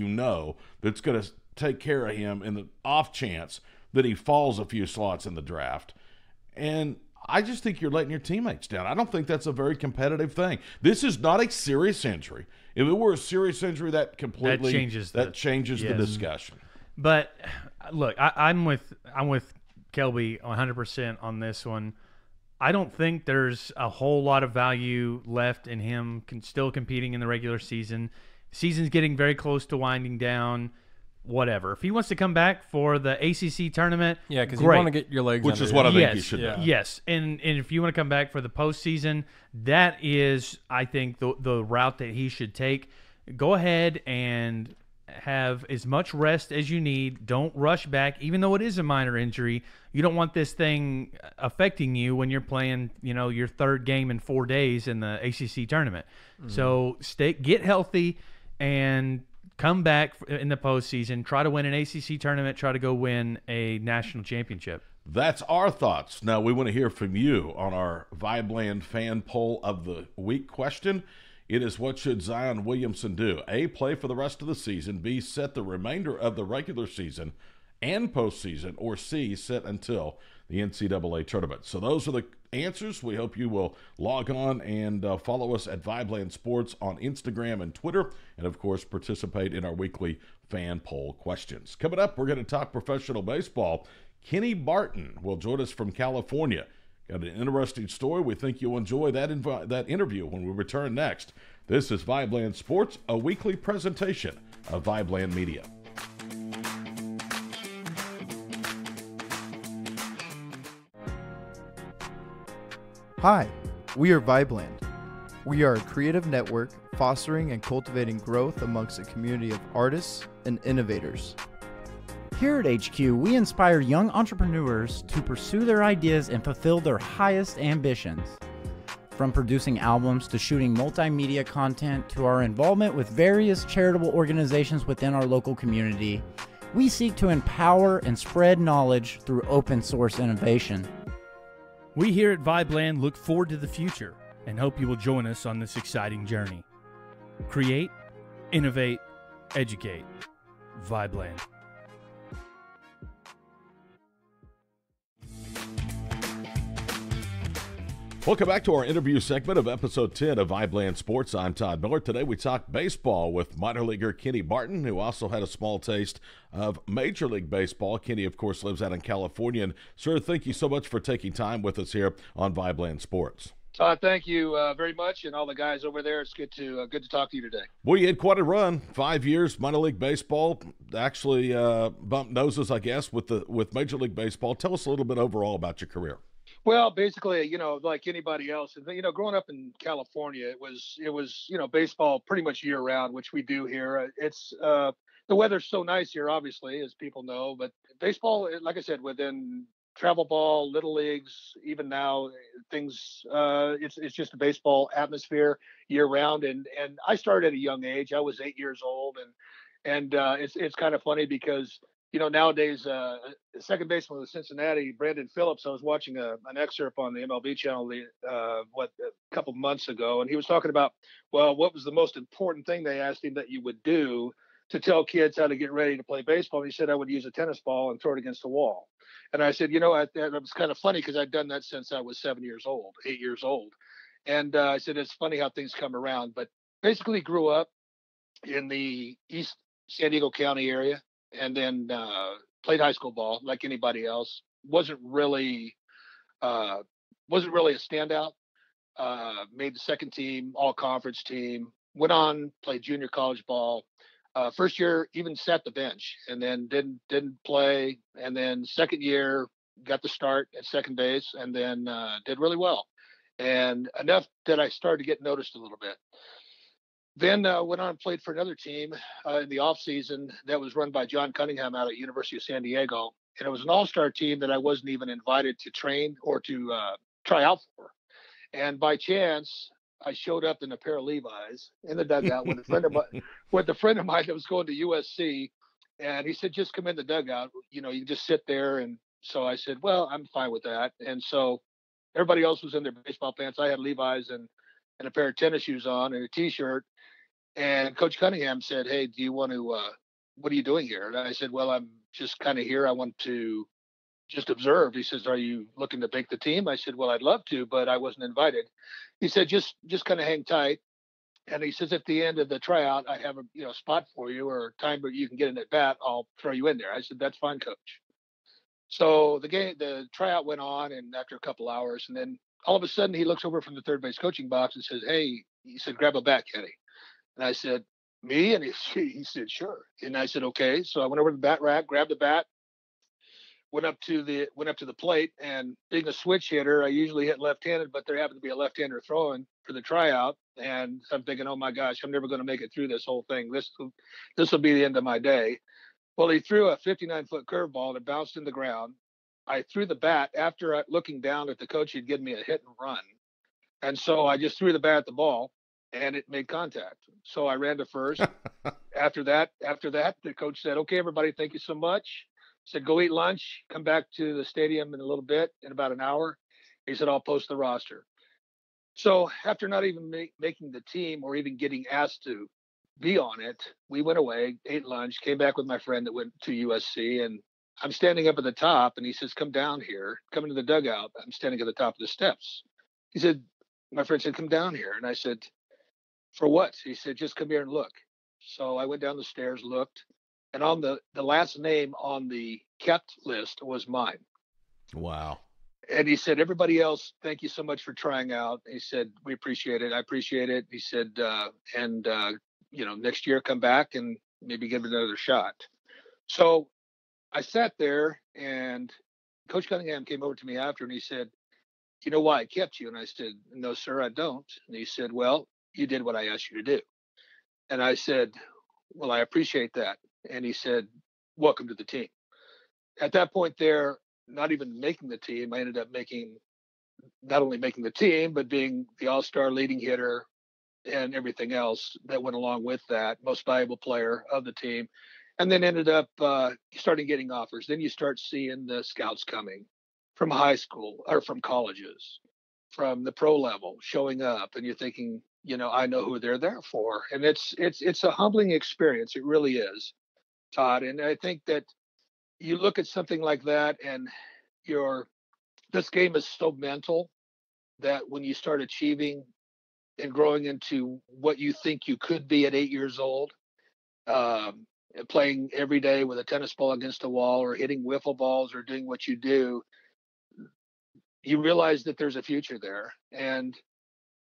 that's going to take care of him in the off chance that he falls a few slots in the draft. And I just think you're letting your teammates down. I don't think that's a very competitive thing. This is not a serious injury. If it were a serious injury, that completely changes the discussion. But look, I'm with Kelby 100% on this one. I don't think there's a whole lot of value left in him still competing in the regular season. Season's getting very close to winding down. Whatever. If he wants to come back for the ACC tournament, Yeah, because you great. want to get your legs Which under is you. what I think Yes, you should do. Yes, and if you want to come back for the postseason, that is, I think, the route that he should take. Go ahead and have as much rest as you need. Don't rush back, even though it is a minor injury. You don't want this thing affecting you when you're playing, your third game in 4 days in the ACC tournament. So get healthy and come back in the postseason. Try to win an ACC tournament. Try to go win a national championship. That's our thoughts. Now, we want to hear from you on our VIBELAND fan poll of the week question. It is, what should Zion Williamson do? A, play for the rest of the season. B, set the remainder of the regular season and postseason. Or C, sit until the NCAA tournament. So those are the answers. We hope you will log on and follow us at VIBELAND Sports on Instagram and Twitter. And, of course, participate in our weekly fan poll questions. Coming up, we're going to talk professional baseball. Kenny Barton will join us from California. Got an interesting story. We think you'll enjoy that interview when we return next. This is VIBELAND Sports, a weekly presentation of VIBELAND Media. Hi, we are VIBELAND. We are a creative network fostering and cultivating growth amongst a community of artists and innovators. Here at HQ, we inspire young entrepreneurs to pursue their ideas and fulfill their highest ambitions. From producing albums to shooting multimedia content to our involvement with various charitable organizations within our local community, we seek to empower and spread knowledge through open source innovation. We here at VIBELAND look forward to the future and hope you will join us on this exciting journey. Create, innovate, educate. VIBELAND. Welcome back to our interview segment of episode 10 of VIBELAND Sports. I'm Todd Miller. Today we talk baseball with minor leaguer Kenny Barton, who also had a small taste of Major League Baseball. Kenny, of course, lives out in California. And, sir, thank you so much for taking time with us here on VIBELAND Sports. Todd, thank you very much, and all the guys over there. It's good to talk to you today. Well, you had quite a run, 5 years, minor league baseball. Actually, bumped noses, I guess, with Major League Baseball. Tell us a little bit overall about your career. Well, basically, like anybody else, growing up in California, it was baseball pretty much year round, which we do here. It's the weather's so nice here, obviously, as people know, but baseball, like I said, within travel ball, little leagues, even now, things, it's just a baseball atmosphere year round. And I started at a young age. I was 8 years old, and it's kind of funny because nowadays, second baseman with Cincinnati, Brandon Phillips, I was watching an excerpt on the MLB channel a couple months ago, and he was talking about, what was the most important thing they asked him that you would do to tell kids how to get ready to play baseball. And he said, I would use a tennis ball and throw it against the wall. And I said, that was kind of funny because I'd done that since I was 8 years old. And I said, it's funny how things come around. But basically grew up in the East San Diego County area, and then played high school ball like anybody else. Wasn't really a standout. Made the second team, all conference team. Went on, played junior college ball. First year even sat the bench, and then didn't play. And then second year got the start at second base, and then did really well, and enough that I started to get noticed a little bit. Then went on and played for another team in the off season that was run by John Cunningham out at University of San Diego, and it was an all-star team that I wasn't even invited to train or to try out for. And by chance, I showed up in a pair of Levi's in the dugout with a friend of mine that was going to USC, and he said, "Just come in the dugout. You just sit there." And so I said, "Well, I'm fine with that." And so everybody else was in their baseball pants. I had Levi's and a pair of tennis shoes on and a T-shirt. And Coach Cunningham said, "Hey, do you want to? What are you doing here?" And I said, "Well, I'm just kind of here. I want to just observe." He says, "Are you looking to make the team?" I said, "Well, I'd love to, but I wasn't invited." He said, just kind of hang tight. And he says, at the end of the tryout, I have a spot for you, or time where you can get an at bat. I'll throw you in there. I said, "That's fine, Coach." So the tryout went on, and after a couple hours, and then all of a sudden he looks over from the third base coaching box and says, "Hey," he said, "grab a bat, Kenny." And I said, Me? And he said, sure. And I said, okay. So I went over to the bat rack, grabbed the bat, went up to the plate, and being a switch hitter, I usually hit left-handed, but there happened to be a left-hander throwing for the tryout. And I'm thinking, oh my gosh, I'm never going to make it through this whole thing. This will be the end of my day. Well, he threw a 59-foot curveball and it bounced in the ground. I threw the bat after looking down at the coach. He'd given me a hit and run. And so I just threw the bat at the ball and it made contact. So I ran to first. After that, the coach said, okay, everybody, thank you so much. He said, go eat lunch, come back to the stadium in a little bit, in about an hour. He said, I'll post the roster. So after not even making the team or even getting asked to be on it, we went away, ate lunch, came back with my friend that went to USC, and I'm standing up at the top, and he says, come down here, come into the dugout. I'm standing at the top of the steps. He said, my friend said, come down here. And I said, for what? He said, just come here and look. So I went down the stairs, looked, and on the last name on the kept list was mine. Wow. And he said, everybody else, thank you so much for trying out. He said, we appreciate it. I appreciate it. He said, next year come back and maybe give it another shot. So I sat there, and Coach Cunningham came over to me after, and he said, you know why I kept you? And I said, no, sir, I don't. And he said, well, you did what I asked you to do. And I said, well, I appreciate that. And he said, welcome to the team. At that point there, not even making the team, I ended up not only making the team, but being the all-star leading hitter and everything else that went along with that, most valuable player of the team. And then ended up starting getting offers. Then you start seeing the scouts coming from high school or from colleges, from the pro level, showing up, and you're thinking, I know who they're there for. And it's a humbling experience. It really is, Todd. And I think that you look at something like that, and this game is so mental that when you start achieving and growing into what you think you could be at 8 years old, playing every day with a tennis ball against a wall or hitting wiffle balls or doing what you do, you realize that there's a future there. And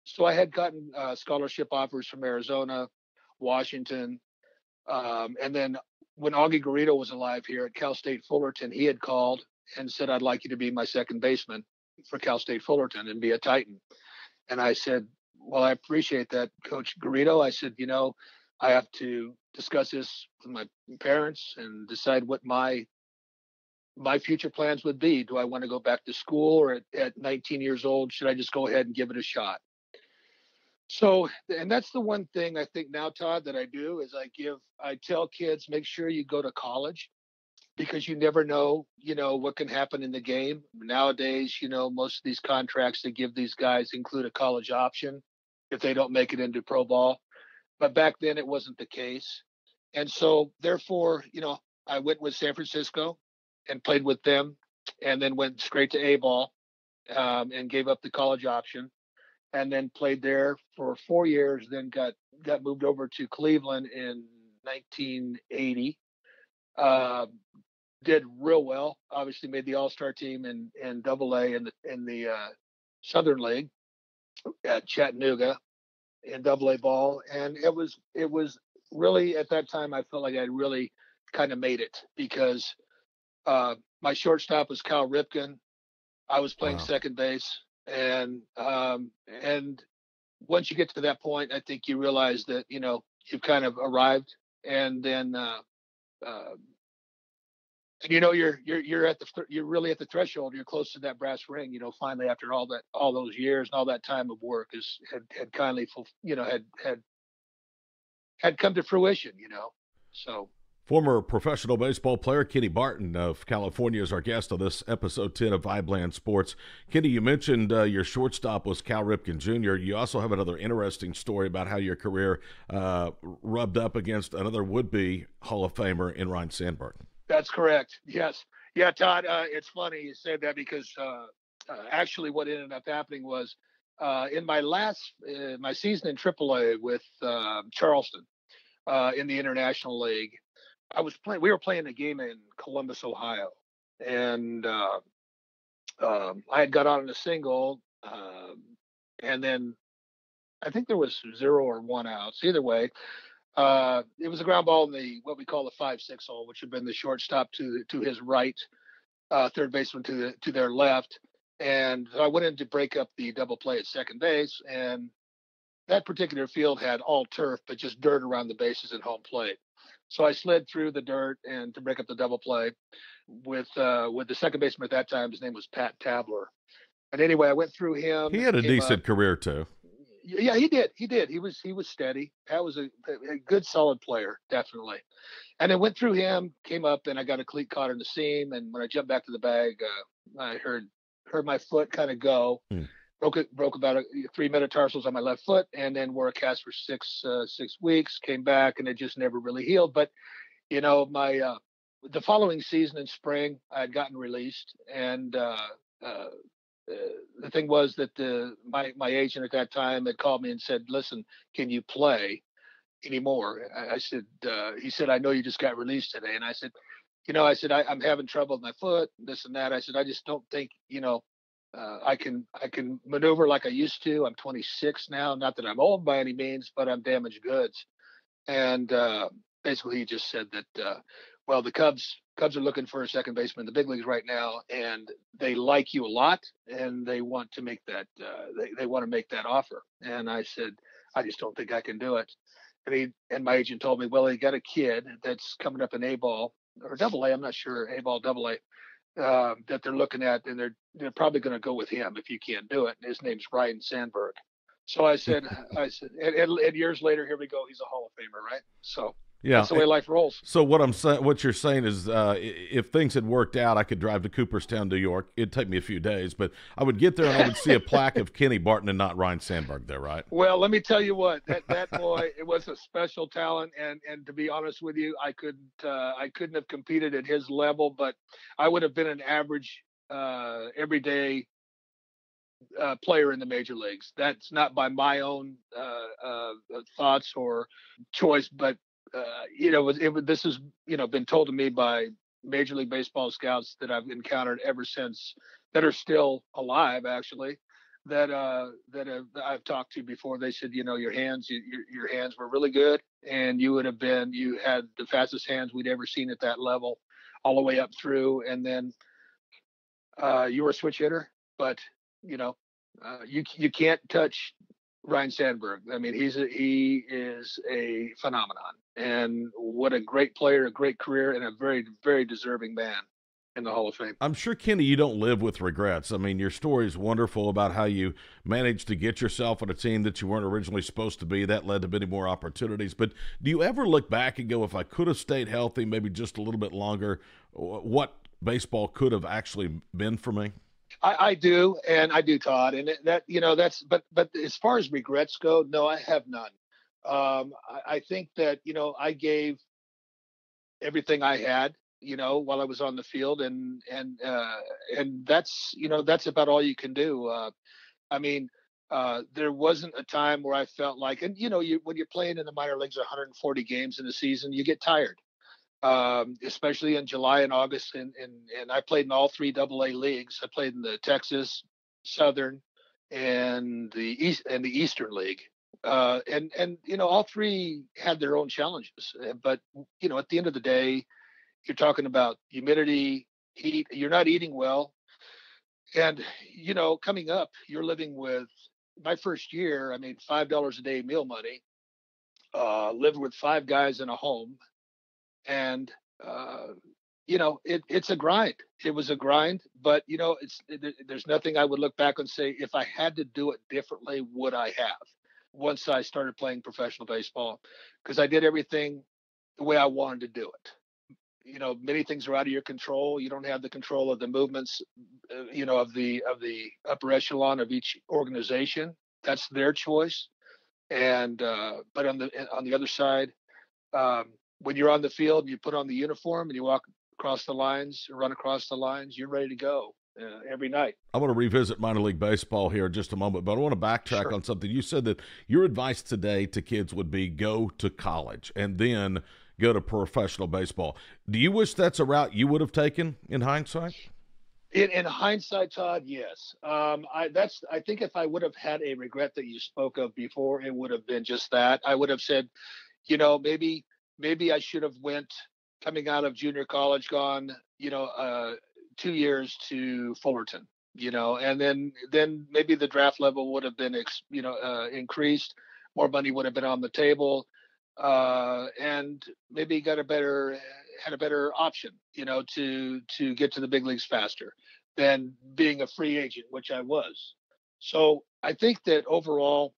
so I had gotten scholarship offers from Arizona, Washington, and then when Augie Garrido was alive here at Cal State Fullerton, he had called and said, I'd like you to be my second baseman for Cal State Fullerton and be a Titan. And I said, well, I appreciate that, Coach Garrido. I said, I have to discuss this with my parents and decide what my future plans would be. Do I want to go back to school, or at 19 years old, should I just go ahead and give it a shot? So, and that's the one thing I think now, Todd, that I do is I tell kids, make sure you go to college, because you never know, what can happen in the game. Nowadays, most of these contracts they give these guys include a college option if they don't make it into pro ball. But back then it wasn't the case. And so therefore, I went with San Francisco and played with them, and then went straight to A-ball and gave up the college option, and then played there for 4 years, then got moved over to Cleveland in 1980. Did real well. Obviously made the All-Star team in Double-A in the Southern League at Chattanooga in Double-A ball, and it was really, at that time I felt like I really kind of made it, because my shortstop was Cal Ripken. I was playing second base, and once you get to that point, I think you realize that you've kind of arrived, and then and you're really at the threshold. You're close to that brass ring. Finally, after all those years and all that time of work had kindly had come to fruition. So. Former professional baseball player Kenny Barton of California is our guest on this episode 10 of VIBELAND Sports. Kenny, you mentioned your shortstop was Cal Ripken Jr. You also have another interesting story about how your career rubbed up against another would-be Hall of Famer in Ryne Sandberg. That's correct. Yes. Yeah, Todd, it's funny you said that, because actually what ended up happening was in my season in AAA with Charleston in the International League, we were playing a game in Columbus, Ohio, and I had got on a single, and then I think there was 0 or 1 outs. Either way, It was a ground ball in the what we call the 5-6 hole, which had been the shortstop to his right, third baseman to their left, and I went in to break up the double play at second base, and that particular field had all turf, but just dirt around the bases and home plate. So I slid through the dirt and to break up the double play with the second baseman at that time. His name was Pat Tabler. And anyway, I went through him. He had a decent career too. Yeah, he did. He was steady. Pat was a good, solid player, definitely. And I went through him, came up, and I got a cleat caught in the seam. And when I jumped back to the bag, I heard my foot kind of go. Broke about 3 metatarsals on my left foot, and then wore a cast for 6 weeks. Came back, and it just never really healed. But you know, my the following season in spring, I had gotten released, and the thing was that my agent at that time had called me and said, "Listen, can you play anymore?" I said, he said, "I know you just got released today," and I said, I'm having trouble with my foot, this and that. I said, I just don't think, I can maneuver like I used to. I'm 26 now. Not that I'm old by any means, but I'm damaged goods. And basically, he just said that, well, the Cubs are looking for a second baseman in the big leagues right now, and they like you a lot, and they want to make that they want to make that offer. And I said, I just don't think I can do it. And my agent told me, well, they got a kid that's coming up in A-ball or double A. I'm not sure, A-ball, double A. That they're looking at, and they're probably going to go with him if you can't do it. And his name's Ryne Sandberg. So I said, and years later, here we go. He's a Hall of Famer, right? So yeah, that's the way life rolls. So what you're saying is, if things had worked out, I could drive to Cooperstown, New York. It'd take me a few days, but I would get there and I would see a plaque of Kenny Barton and not Ryne Sandberg there, right? Well, let me tell you what, that boy, it was a special talent, and to be honest with you, I couldn't have competed at his level, but I would have been an average, everyday player in the major leagues. That's not by my own thoughts or choice, but this has been told to me by Major League Baseball scouts that I've encountered ever since, that are still alive, actually, that I've talked to before. They said, your hands were really good, and you had the fastest hands we'd ever seen at that level, all the way up through, and then you were a switch hitter, but you can't touch Ryne Sandberg. I mean, he is a phenomenon, and what a great player, a great career, and a very, very deserving man in the Hall of Fame. I'm sure, Kenny, you don't live with regrets. I mean, your story is wonderful about how you managed to get yourself on a team that you weren't originally supposed to be. That led to many more opportunities. But do you ever look back and go, if I could have stayed healthy maybe just a little bit longer, what baseball could have actually been for me? I do, and I do, Todd, and that's. But as far as regrets go, no, I have none. I think that I gave everything I had, while I was on the field, and that's that's about all you can do. I mean, there wasn't a time where I felt like, and when you're playing in the minor leagues, 140 games in a season, you get tired. Especially in July and August, and I played in all 3 AA leagues. I played in the Texas, Southern, and the Eastern League. And all 3 had their own challenges. But at the end of the day, you're talking about humidity, heat. You're not eating well, and coming up, you're living with. My first year, I made $5 a day meal money. Lived with 5 guys in a home. And, it's a grind. It was a grind, but there's nothing I would look back and say, if I had to do it differently, would I have, once I started playing professional baseball, because I did everything the way I wanted to do it. Many things are out of your control. You don't have the control of the movements, of the upper echelon of each organization. That's their choice. And, but on the other side, when you're on the field and you put on the uniform and you walk across the lines, run across the lines, you're ready to go every night. I want to revisit minor league baseball here in just a moment, but I want to backtrack on something. You said that your advice today to kids would be go to college and then go to professional baseball. Do you wish that's a route you would have taken in hindsight? In hindsight, Todd, yes. I think if I would have had a regret that you spoke of before, it would have been just that. I would have said, maybe I should have went coming out of junior college, gone, 2 years to Fullerton, and then maybe the draft level would have been, increased, more money would have been on the table, and maybe had a better option, to get to the big leagues faster than being a free agent, which I was. So I think that overall,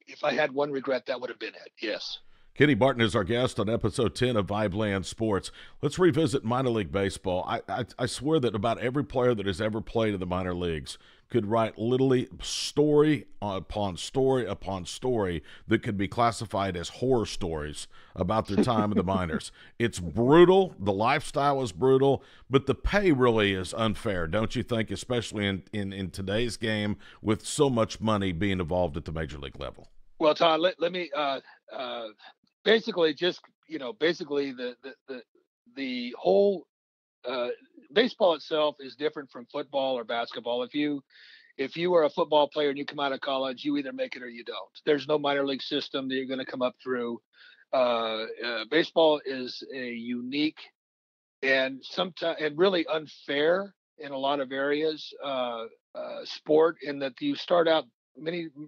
if I had one regret, that would have been it. Yes. Kenny Barton is our guest on episode 10 of VIBELAND Sports. Let's revisit minor league baseball. I swear that about every player that has ever played in the minor leagues could write literally story upon story upon story that could be classified as horror stories about their time in the minors. It's brutal. The lifestyle is brutal, but the pay really is unfair, don't you think, especially in today's game with so much money being involved at the major league level? Well, Todd, let me basically just, basically the whole baseball itself is different from football or basketball. If you are a football player and you come out of college, you either make it or you don't. There's no minor league system that you're going to come up through. Baseball is a unique and sometimes and really unfair in a lot of areas sport, in that you start out,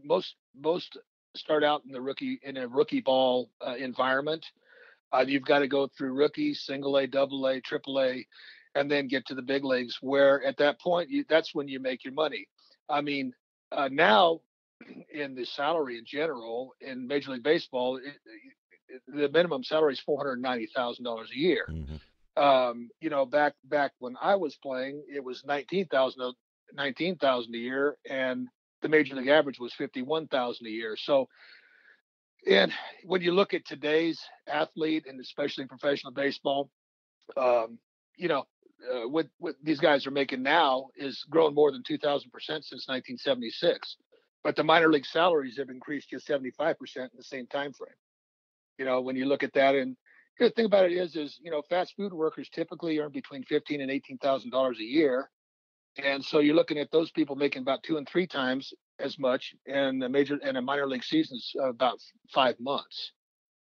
most start out in a rookie ball environment. You've got to go through rookie, single A, double A, triple A, and then get to the big leagues, where at that point, that's when you make your money. I mean, now in the salary in general in Major League Baseball, the minimum salary is $490,000 a year. Mm-hmm. Back when I was playing, it was $19,000 a year, and the major league average was $51,000 a year. So, and when you look at today's athlete, and especially professional baseball, what these guys are making now is grown more than 2,000% since 1976. But the minor league salaries have increased just 75% in the same time frame. When you look at that, and the thing about it is fast food workers typically earn between $15,000 and $18,000 a year. And so you're looking at those people making about 2 and 3 times as much, and a minor league season's about 5 months.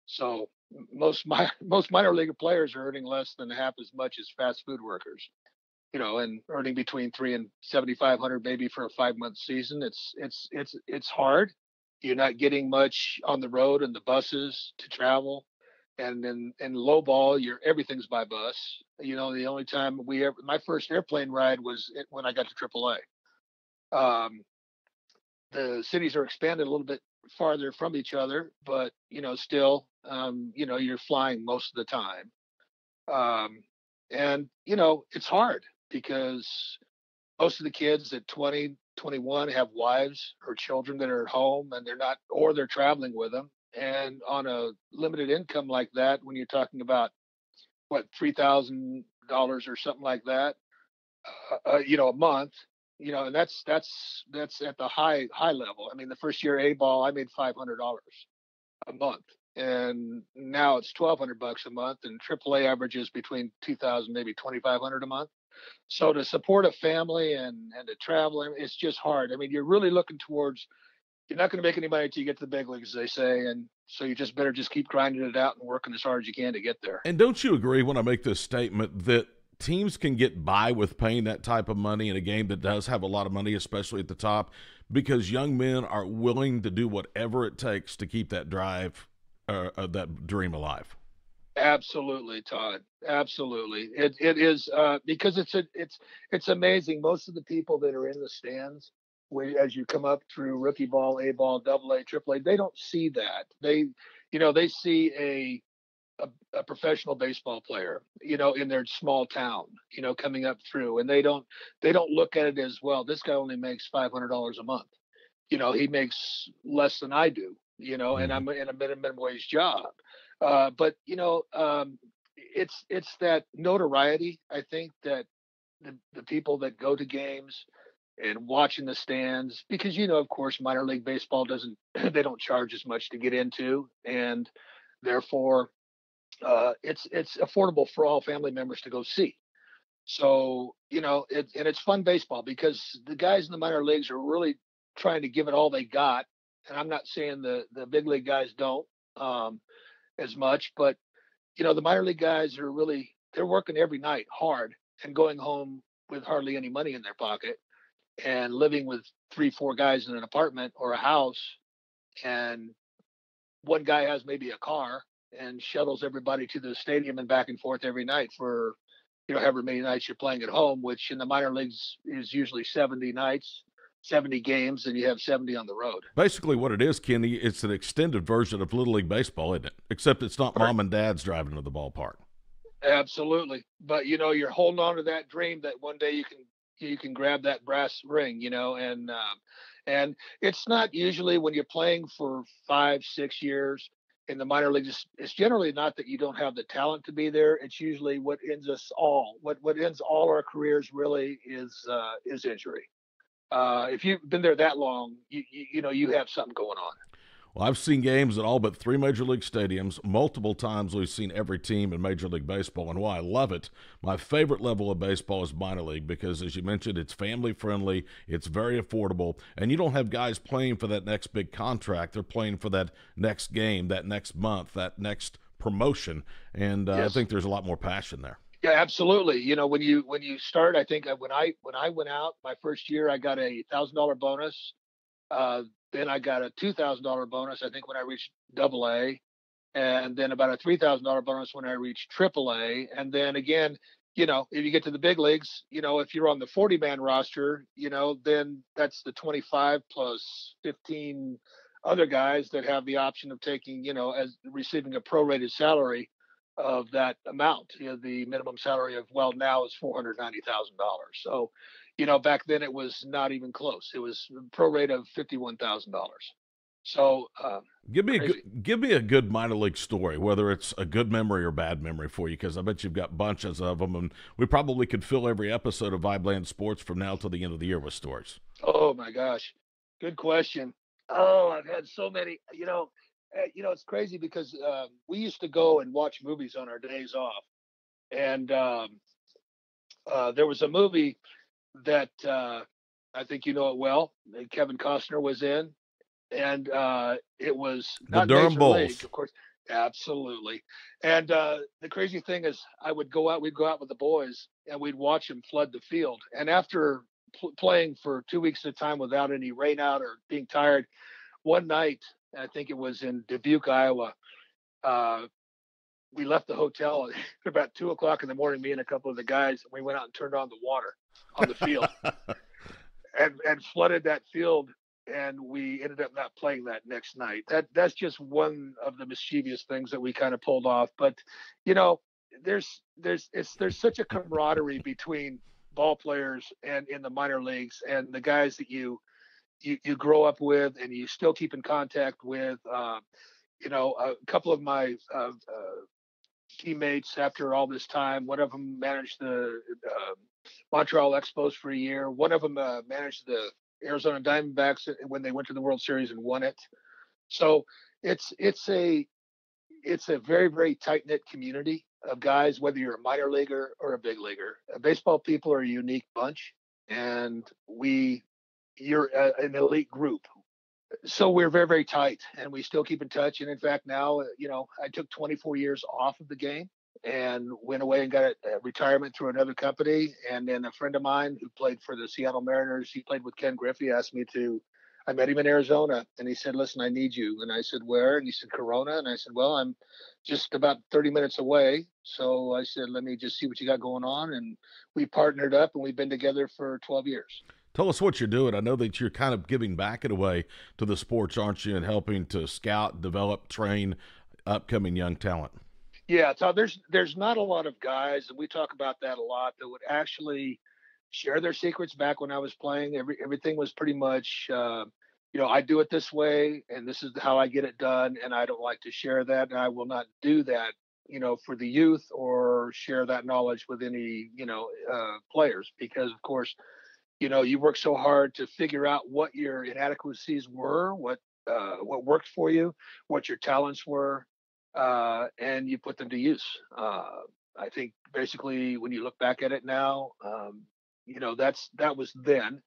So most minor league players are earning less than half as much as fast food workers, and earning between $300 and $7,500 maybe for a 5-month season. It's hard. You're not getting much on the road and the buses to travel. And in low ball, everything's by bus. The only time my first airplane ride was when I got to AAA. The cities are expanded a little bit farther from each other, but still, you're flying most of the time. And it's hard because most of the kids at 20, 21 have wives or children that are at home, and they're traveling with them. And on a limited income like that, when you're talking about $3,000 or something like that, a month, and that's at the high level. I mean, the first year A ball, I made $500 a month, and now it's $1,200 a month, and AAA averages between 2,000, maybe 2,500 a month. So to support a family and to travel, it's just hard. I mean, you're really looking towards. You're not going to make any money until you get to the big leagues, as they say, and so you just better keep grinding it out and working as hard as you can to get there. And don't you agree when I make this statement that teams can get by with paying that type of money in a game that does have a lot of money, especially at the top, because young men are willing to do whatever it takes to keep that drive, that dream alive? Absolutely, Todd. Absolutely. It is because it's amazing. Most of the people that are in the stands, as you come up through rookie ball, A ball, double A, triple A, they don't see that. They see a professional baseball player, in their small town, coming up through, and they don't look at it as, well, this guy only makes $500 a month. He makes less than I do, and I'm in a minimum wage job. But it's that notoriety, I think, that the people that go to games and watching the stands, because of course minor league baseball they don't charge as much to get into, and therefore it's affordable for all family members to go see. So it's fun baseball, because the guys in the minor leagues are really trying to give it all they got, and I'm not saying the big league guys don't, as much. But, the minor league guys they're working every night hard and going home with hardly any money in their pocket and living with 3-4 guys in an apartment or a house. And one guy has maybe a car and shuttles everybody to the stadium and back and forth every night for, however many nights you're playing at home, which in the minor leagues is usually 70 nights, 70 games, and you have 70 on the road. Basically what it is, Kenny, it's an extended version of Little League Baseball, isn't it? Except it's not mom and dad's driving to the ballpark. Absolutely. But, you're holding on to that dream that one day you can grab that brass ring, and it's not usually when you're playing for 5-6 years in the minor leagues. It's generally not that you don't have the talent to be there. It's usually what ends us all. What ends all our careers really is injury. If you've been there that long, you have something going on. Well, I've seen games at all but 3 major league stadiums. Multiple times we've seen every team in Major League Baseball, and why I love it, my favorite level of baseball is minor league because, as you mentioned, it's family-friendly, it's very affordable, and you don't have guys playing for that next big contract. They're playing for that next game, that next month, that next promotion, and yes. I think there's a lot more passion there. Yeah, absolutely. When you start, I think when I went out my first year, I got a $1,000 bonus. Then I got a $2,000 bonus, I think, when I reached AA, and then about a $3,000 bonus when I reached AAA. And then again, if you get to the big leagues, if you're on the 40-man roster, then that's the 25 plus 15 other guys that have the option of taking, as receiving a prorated salary of that amount. The minimum salary of now is $490,000. So, back then it was not even close. It was pro rate of $51,000. So give me a good minor league story, whether it's a good memory or bad memory for you, because I bet you've got bunches of them, and we probably could fill every episode of VIBELAND Sports from now till the end of the year with stories. Oh my gosh, good question. Oh, I've had so many. It's crazy because we used to go and watch movies on our days off, and there was a movie that I think you know it well, that Kevin Costner was in, and it was not the Durham Major Bulls, League, of course. Absolutely. And the crazy thing is, we'd go out with the boys, and we'd watch them flood the field. And after playing for 2 weeks at a time without any rain out or being tired, one night, I think it was in Dubuque, Iowa, we left the hotel at about 2:00 in the morning, me and a couple of the guys, and we went out and turned on the water on the field and flooded that field. And we ended up not playing that next night. That's just one of the mischievous things that we kind of pulled off. But, there's such a camaraderie between ball players and in the minor leagues and the guys that you grow up with and you still keep in contact with. A couple of my teammates after all this time, one of them managed the Montreal Expos for a year. One of them managed the Arizona Diamondbacks when they went to the World Series and won it. So it's a very, very tight-knit community of guys, whether you're a minor leaguer or a big leaguer. Baseball people are a unique bunch, and you're an elite group. So we're very, very tight, and we still keep in touch. And in fact, now, I took 24 years off of the game and went away and got a retirement through another company. And then a friend of mine who played for the Seattle Mariners, he played with Ken Griffey, asked me I met him in Arizona, and he said, "Listen, I need you." And I said, "Where?" And he said, "Corona." And I said, "Well, I'm just about 30 minutes away." So I said, "Let me just see what you got going on." And we partnered up, and we've been together for 12 years. Tell us what you're doing. I know that you're kind of giving back in a way to the sports, aren't you, and helping to scout, develop, train upcoming young talent. Yeah, Todd, there's not a lot of guys, and we talk about that a lot, that would actually share their secrets. Back when I was playing, everything was pretty much, I do it this way, and this is how I get it done, and I don't like to share that, and I will not do that, for the youth or share that knowledge with any, players, because of course, you work so hard to figure out what your inadequacies were, what worked for you, what your talents were, and you put them to use. I think basically when you look back at it now, that was then.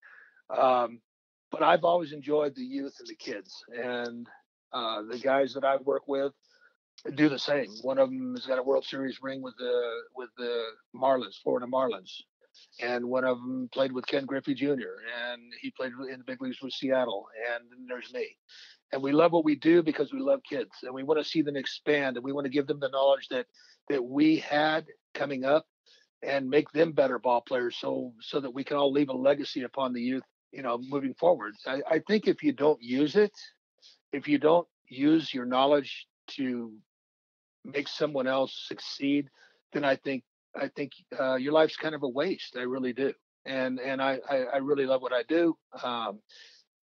But I've always enjoyed the youth and the kids, and the guys that I work with. do the same. One of them has got a World Series ring with the Marlins, Florida Marlins, and one of them played with Ken Griffey Jr. and he played in the big leagues with Seattle. And then there's me. And we love what we do because we love kids, and we want to see them expand, and we want to give them the knowledge that we had coming up, and make them better ball players, so that we can all leave a legacy upon the youth, moving forward. I think if you don't use it, if you don't use your knowledge to make someone else succeed, then I think your life's kind of a waste. I really do. And I really love what I do.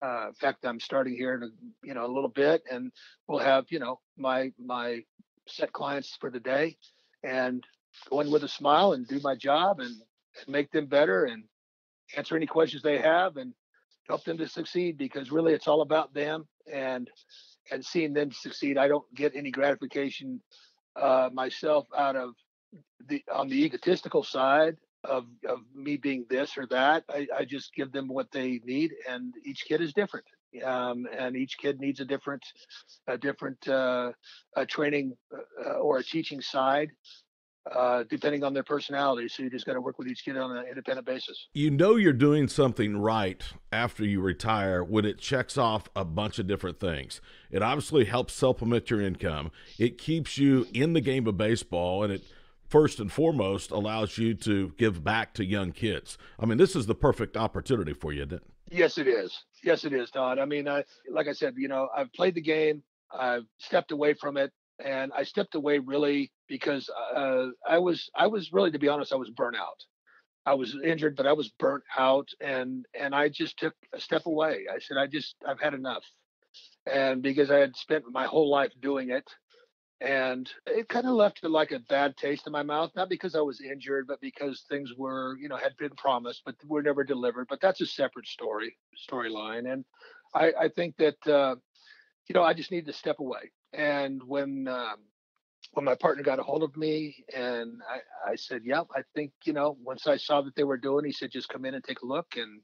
In fact, I'm starting here in a little bit, and we'll have my set clients for the day, and go in with a smile and do my job, and make them better, and answer any questions they have, and help them to succeed, because really it's all about them, and seeing them succeed. I don't get any gratification myself out of on the egotistical side of me being this or that. I just give them what they need, and each kid is different. And each kid needs a different training or a teaching side, depending on their personality. So you just got to work with each kid on an independent basis. You know you're doing something right after you retire when it checks off a bunch of different things. It obviously helps supplement your income. It keeps you in the game of baseball, and it first and foremost allows you to give back to young kids. I mean, this is the perfect opportunity for you, isn't it? Yes, it is. Yes, it is, Todd. I mean, like I said, I've played the game. I've stepped away from it, and I stepped away really because I was really, to be honest, I was burnt out. I was injured, but I was burnt out, and I just took a step away. I said, I've had enough, and because I had spent my whole life doing it, and it kind of left like a bad taste in my mouth, not because I was injured, but because things were, had been promised, but were never delivered. But that's a separate storyline. And I think that, I just need to step away. And when my partner got a hold of me, and I said, yeah, I think, once I saw that they were doing, he said, just come in and take a look, and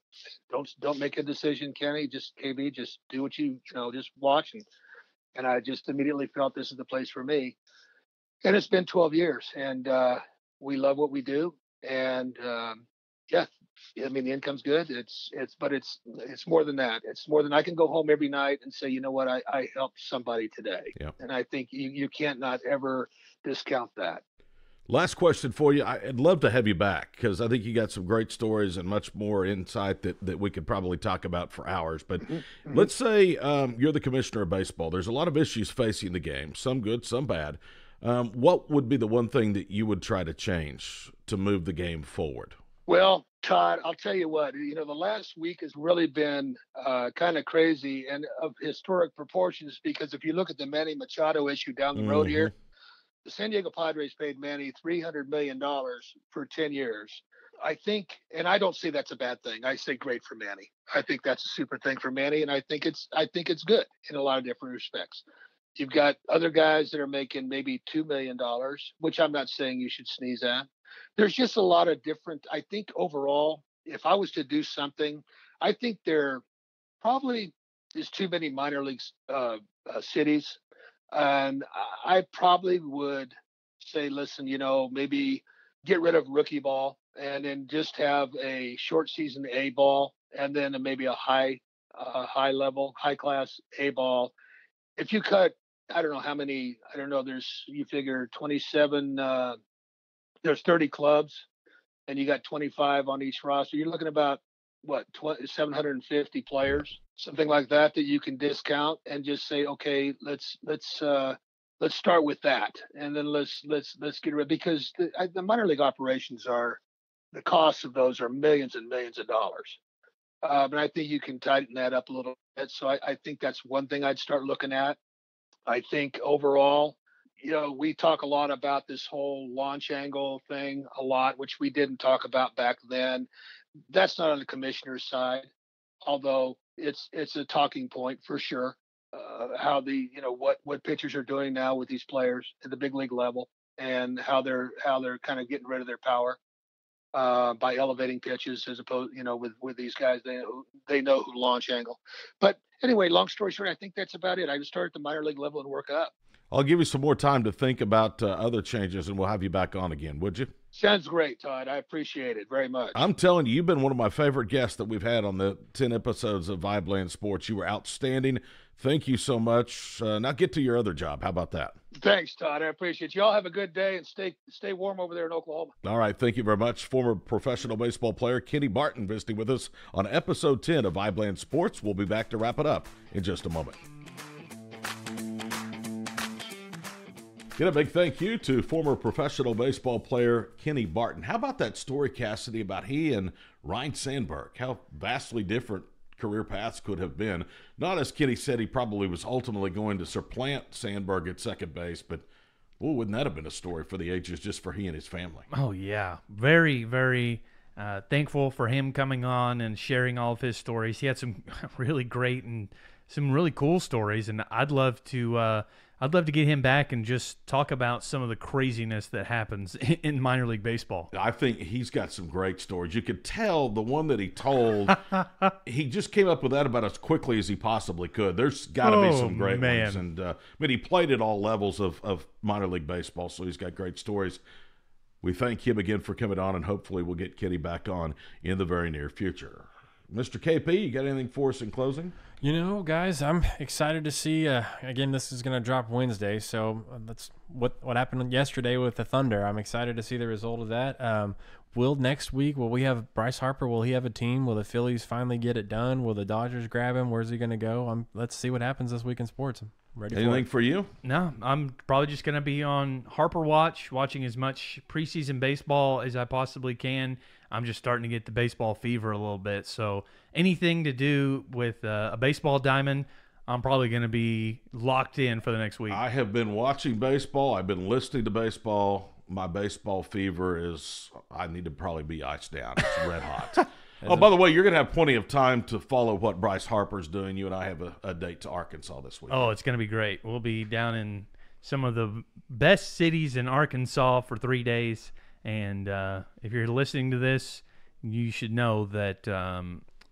don't make a decision, Kenny, just KB, just do what just watch. And I just immediately felt this is the place for me. And it's been 12 years, and we love what we do. And yeah, I mean, the income's good. But it's more than that. It's more than I can go home every night and say, you know what, I helped somebody today. Yeah. And I think you can't not ever discount that. Last question for you. I'd love to have you back because I think you got some great stories and much more insight that we could probably talk about for hours. But let's say you're the commissioner of baseball. There's a lot of issues facing the game, some good, some bad. What would be the one thing that you would try to change to move the game forward? Well, Todd, I'll tell you what, the last week has really been kind of crazy and of historic proportions, because if you look at the Manny Machado issue down the road here, the San Diego Padres paid Manny $300 million for 10 years. I think, and I don't say that's a bad thing. I say great for Manny. I think that's a super thing for Manny, and I think it's good in a lot of different respects. You've got other guys that are making maybe $2 million, which I'm not saying you should sneeze at. There's just a lot of different, I think overall, if I was to do something, I think there probably is too many minor league cities. And I probably would say, listen, maybe get rid of rookie ball and then just have a short season A ball, and then maybe a high class A ball. If you cut, I don't know how many, you figure 27, there's 30 clubs, and you got 25 on each roster. You're looking about 750 players, something like that you can discount and just say, okay, let's start with that, and then let's get rid, because the minor league operations the costs of those are millions and millions of dollars. But I think you can tighten that up a little bit. So I think that's one thing I'd start looking at. I think overall, we talk a lot about this whole launch angle thing a lot, which we didn't talk about back then. That's not on the commissioner's side, although it's a talking point for sure. How what pitchers are doing now with these players at the big league level, and how they're kind of getting rid of their power by elevating pitches, as opposed, with these guys, they know who launch angle. But anyway, long story short, I think that's about it. I just start at the minor league level and work up. I'll give you some more time to think about other changes, and we'll have you back on again, would you? Sounds great, Todd. I appreciate it very much. I'm telling you, you've been one of my favorite guests that we've had on the 10 episodes of VIBELAND Sports. You were outstanding. Thank you so much. Now get to your other job. How about that? Thanks, Todd. I appreciate you. Y'all have a good day and stay warm over there in Oklahoma. All right. Thank you very much. Former professional baseball player Kenny Barton visiting with us on episode 10 of VIBELAND Sports. We'll be back to wrap it up in just a moment. Get a big thank you to former professional baseball player Kenny Barton. How about that story, Casady, about he and Ryne Sandberg, how vastly different career paths could have been. Not as Kenny said, he probably was ultimately going to supplant Sandberg at second base, but wouldn't that have been a story for the ages just for he and his family? Oh, yeah. Very, very thankful for him coming on and sharing all of his stories. He had some really great and some really cool stories, and I'd love to get him back and just talk about some of the craziness that happens in minor league baseball. I think he's got some great stories. You could tell the one that he told, he just came up with that about as quickly as he possibly could. There's got to be some great ones. And I mean, he played at all levels of minor league baseball, so he's got great stories. We thank him again for coming on, and hopefully we'll get Kenny back on in the very near future. Mr. KP, you got anything for us in closing? You know, guys, I'm excited to see. Again, this is going to drop Wednesday, so that's what happened yesterday with the Thunder. I'm excited to see the result of that. Next week, will we have Bryce Harper? Will he have a team? Will the Phillies finally get it done? Will the Dodgers grab him? Where's he going to go? Let's see what happens this week in sports. I'm ready. Anything for you? No, I'm probably just going to be on Harper Watch, watching as much preseason baseball as I possibly can. I'm just starting to get the baseball fever a little bit. So anything to do with a baseball diamond, I'm probably going to be locked in for the next week. I have been watching baseball. I've been listening to baseball. My baseball fever is, I need to probably be iced down. It's red hot. Oh, by the way, you're going to have plenty of time to follow what Bryce Harper's doing. You and I have a date to Arkansas this week. Oh, it's going to be great. We'll be down in some of the best cities in Arkansas for 3 days. And if you're listening to this, you should know that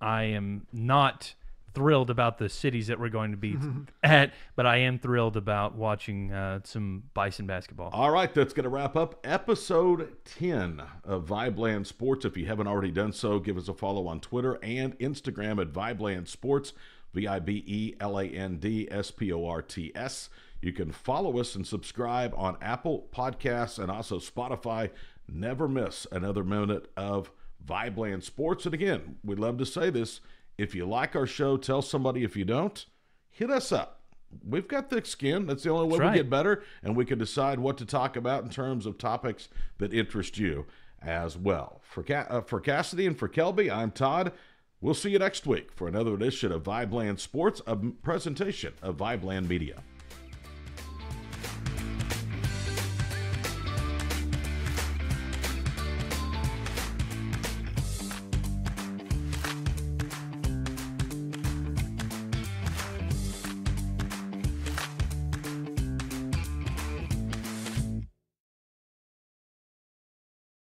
I am not thrilled about the cities that we're going to be at, but I am thrilled about watching some Bison basketball. All right, that's going to wrap up episode 10 of VIBELAND Sports. If you haven't already done so, give us a follow on Twitter and Instagram at VIBELAND Sports, VIBELAND SPORTS. You can follow us and subscribe on Apple Podcasts and also Spotify. Never miss another minute of VIBELAND Sports. And again, we'd love to say this. If you like our show, tell somebody. If you don't, hit us up. We've got thick skin. That's the only way we get better, and we can decide what to talk about in terms of topics that interest you as well. For Casady and for Kelby, I'm Todd. We'll see you next week for another edition of VIBELAND Sports, a presentation of VIBELAND Media.